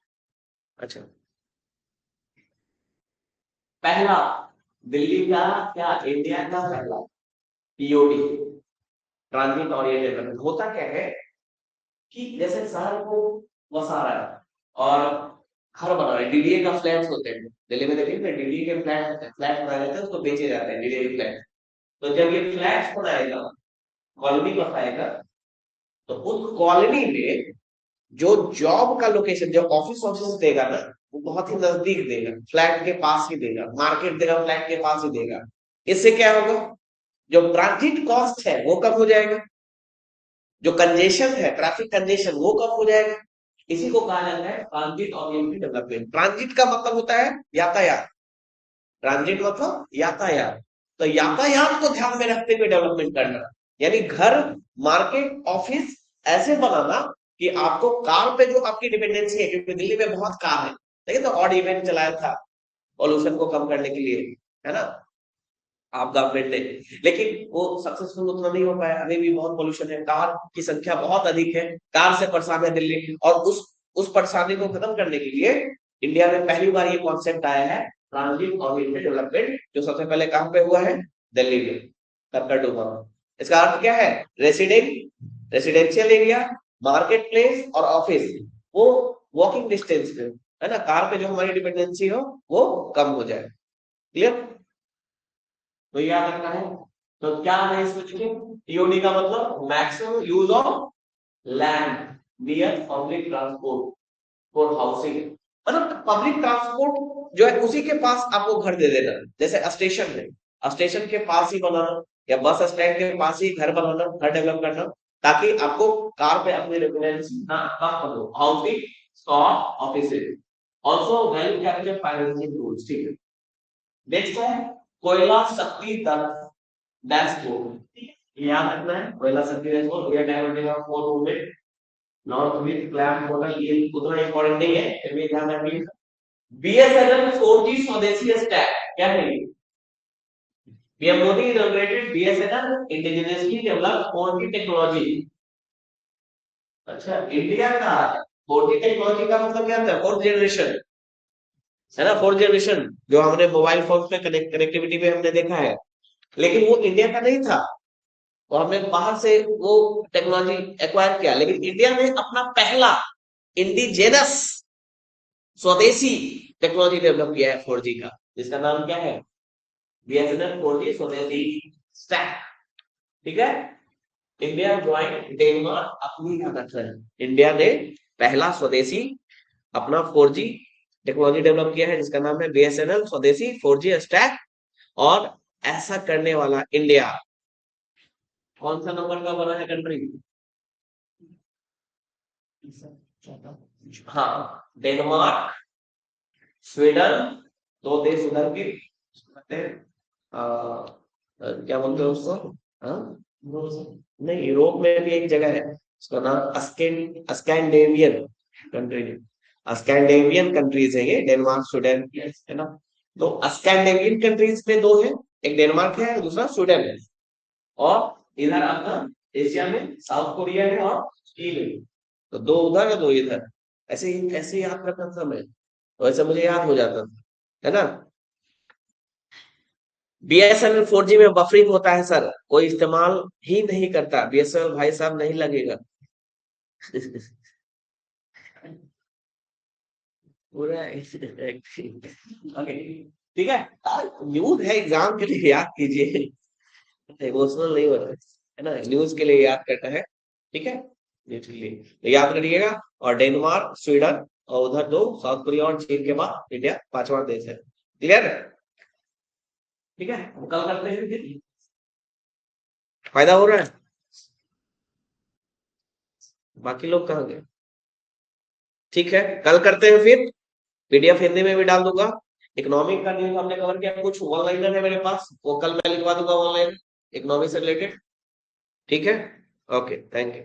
अच्छा पहला दिल्ली का, क्या इंडिया का पहला टीओडी, ट्रांजिट ओरिएंटेड डेवलपमेंट। होता क्या है कि जैसे शहर को बसा रहा है और घर बना रहे हैं, डीडीए का फ्लैट्स होते हैं दिल्ली में, देखिए ना डीडीए के फ्लैट होते हैं, फ्लैट बनाए जाते हैं, उसको बेचे जाते हैं डीडीए फ्लैट। तो जब ये फ्लैट्स बनाएगा, कॉलोनी बसाएगा, तो उस कॉलोनी में जो जॉब का लोकेशन, जो ऑफिस ऑफिस देगा ना, वो बहुत ही नजदीक देगा, फ्लैट के पास ही देगा, मार्केट देगा फ्लैट के पास ही देगा। इससे क्या होगा, जो ट्रांजिट कॉस्ट है वो कम हो जाएगा, जो कंजेशन है, ट्रैफिक कंजेशन, वो कम हो जाएगा। इसी को कहा जाता है ट्रांजिट ओरिएंटेड डेवलपमेंट। ट्रांजिट का मतलब होता है यातायात, ट्रांजिट मतलब यातायात, तो यातायात को ध्यान में रखते हुए डेवलपमेंट करना, यानी घर, मार्केट, ऑफिस ऐसे बनाना कि आपको कार पे जो आपकी डिपेंडेंसी है, क्योंकि दिल्ली में बहुत कार है, देखिए तो ऑड इवेंट चलाया था पॉल्यूशन को कम करने के लिए, है ना, आप गवर्नमेंट ने, लेकिन वो सक्सेसफुल उतना नहीं हो पाया, अभी भी बहुत पोल्यूशन है, कार की संख्या बहुत अधिक है, कार से परेशान है दिल्ली, और उस परेशानी को खत्म करने के लिए इंडिया में पहली बार ये कॉन्सेप्ट आया है ट्रांजिट ओरिएंटेड डेवलपमेंट, जो सबसे पहले कहां पे हुआ है, दिल्ली में, करकरडुमा में। इसका अर्थ क्या है, रेसिडेंशियल एरिया, मार्केट प्लेस और ऑफिस वो वॉकिंग डिस्टेंस पे, है ना, कार पे जो हमारी डिपेंडेंसी हो वो कम हो जाए। क्लियर? तो याद रखना है। तो क्या है इसमें देखिए, टीओडी का मतलब maximum use of land near public transport for housing, मतलब पब्लिक ट्रांसपोर्ट जो है उसी के पास आपको घर दे देना, जैसे स्टेशन है, स्टेशन के पास ही बनाना या बस स्टैंड के पास ही घर बनाना, घर डेवलप करना, ताकि आपको कार पे अपनी रेजिडेंसी ना कम करो। Housing, stock, offices, also well capital financing tools. ठीक है, नेक्स्ट है कोयला शक्ति डैशबोर्ड। याद रखना है, Koyla Shakti dashboard, we are diverting off four movement north with clamp model, ये उतना इंपॉर्टेंट नहीं है, फिर भी ध्यान रखिए। बीएसएनएल 4G स्वदेशी स्टैक क्या है? PM Modi inaugurated BSNL indigenously developed 4G technology. अच्छा, इंडिया का 4G टेक्नोलॉजी का मतलब क्या होता है? फोर्थ जनरेशन, है ना, फोर्थ जनरेशन जो हमने मोबाइल फोन पे कनेक्टिविटी पे हमने देखा है, लेकिन वो इंडिया का नहीं था, वो हमने बाहर से वो टेक्नोलॉजी एक्वायर किया, लेकिन इंडिया ने अपना पहला इंडिजेनस स्वदेशी टेक्नोलॉजी डेवलप किया है 4G का, जिसका नाम क्या है? बीएसएनएल 4G स्वदेशी स्टैक। ठीक है, इंडिया ज्वाइन डेनमार्क अपनी इंडिया ने पहला स्वदेशी अपना 4G टेक्नोलॉजी डेवलप किया है, जिसका नाम है बीएसएनएल स्वदेशी 4G स्टैक। और ऐसा करने वाला इंडिया कौन सा नंबर का बना है कंट्री? हाँ, डेनमार्क, स्वीडन, दो देश उधर भी क्या बोलते हैं उसको, हाँ, नहीं, यूरोप में भी एक जगह है, उसका नाम स्कैंडेवियन कंट्री, स्कैंडेवियन कंट्रीज है ये, डेनमार्क, स्वीडन, है ना। तो स्कैंडेवियन कंट्रीज में दो है, एक डेनमार्क है, दूसरा स्वीडन है। और इधर अपना एशिया में साउथ कोरिया है और चीन है। तो दो उधर है, दो इधर, ऐसे ही याद रखना था मैं, तो ऐसे मुझे याद हो जाता था, है ना। बीएसएनएल 4G में बफरिंग होता है सर, कोई इस्तेमाल ही नहीं करता, बीएसएनएल भाई साहब नहीं लगेगा। पूरा ओके, ठीक है। न्यूज है, एग्जाम के लिए याद कीजिए, इमोशनल नहीं हो रहा है ना, न्यूज के लिए याद करना है, ठीक है, न्यूज के लिए तो याद करिएगा। और डेनमार्क, स्वीडन और उधर दो, साउथ कोरिया और चीन के बाद इंडिया पांचवा देश है। क्लियर है? ठीक है, हम कल करते हैं फिर, फायदा हो रहा है। बाकी लोग कहाँ गए? ठीक है, कल करते हैं फिर, पीडीएफ हिंदी में भी डाल दूंगा। इकोनॉमिक का न्यूज हमने कवर किया, कुछ वन लाइनर है मेरे पास, वो कल मैं लिखवा दूंगा ऑनलाइन, इकोनॉमिक से रिलेटेड। ठीक है, ओके, थैंक यू।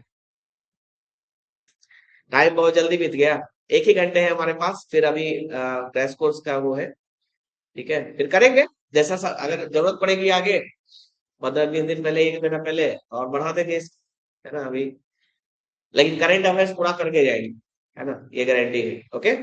टाइम बहुत जल्दी बीत गया, एक ही घंटे है हमारे पास, फिर अभी क्रैश कोर्स का वो है। ठीक है, फिर करेंगे, अगर जरूरत पड़ेगी आगे 15-20 दिन पहले, 1 महीना पहले और बढ़ा देंगे, है ना अभी, लेकिन करंट अफेयर्स पूरा करके जाएंगे, है ना, ये गारंटी है। ओके।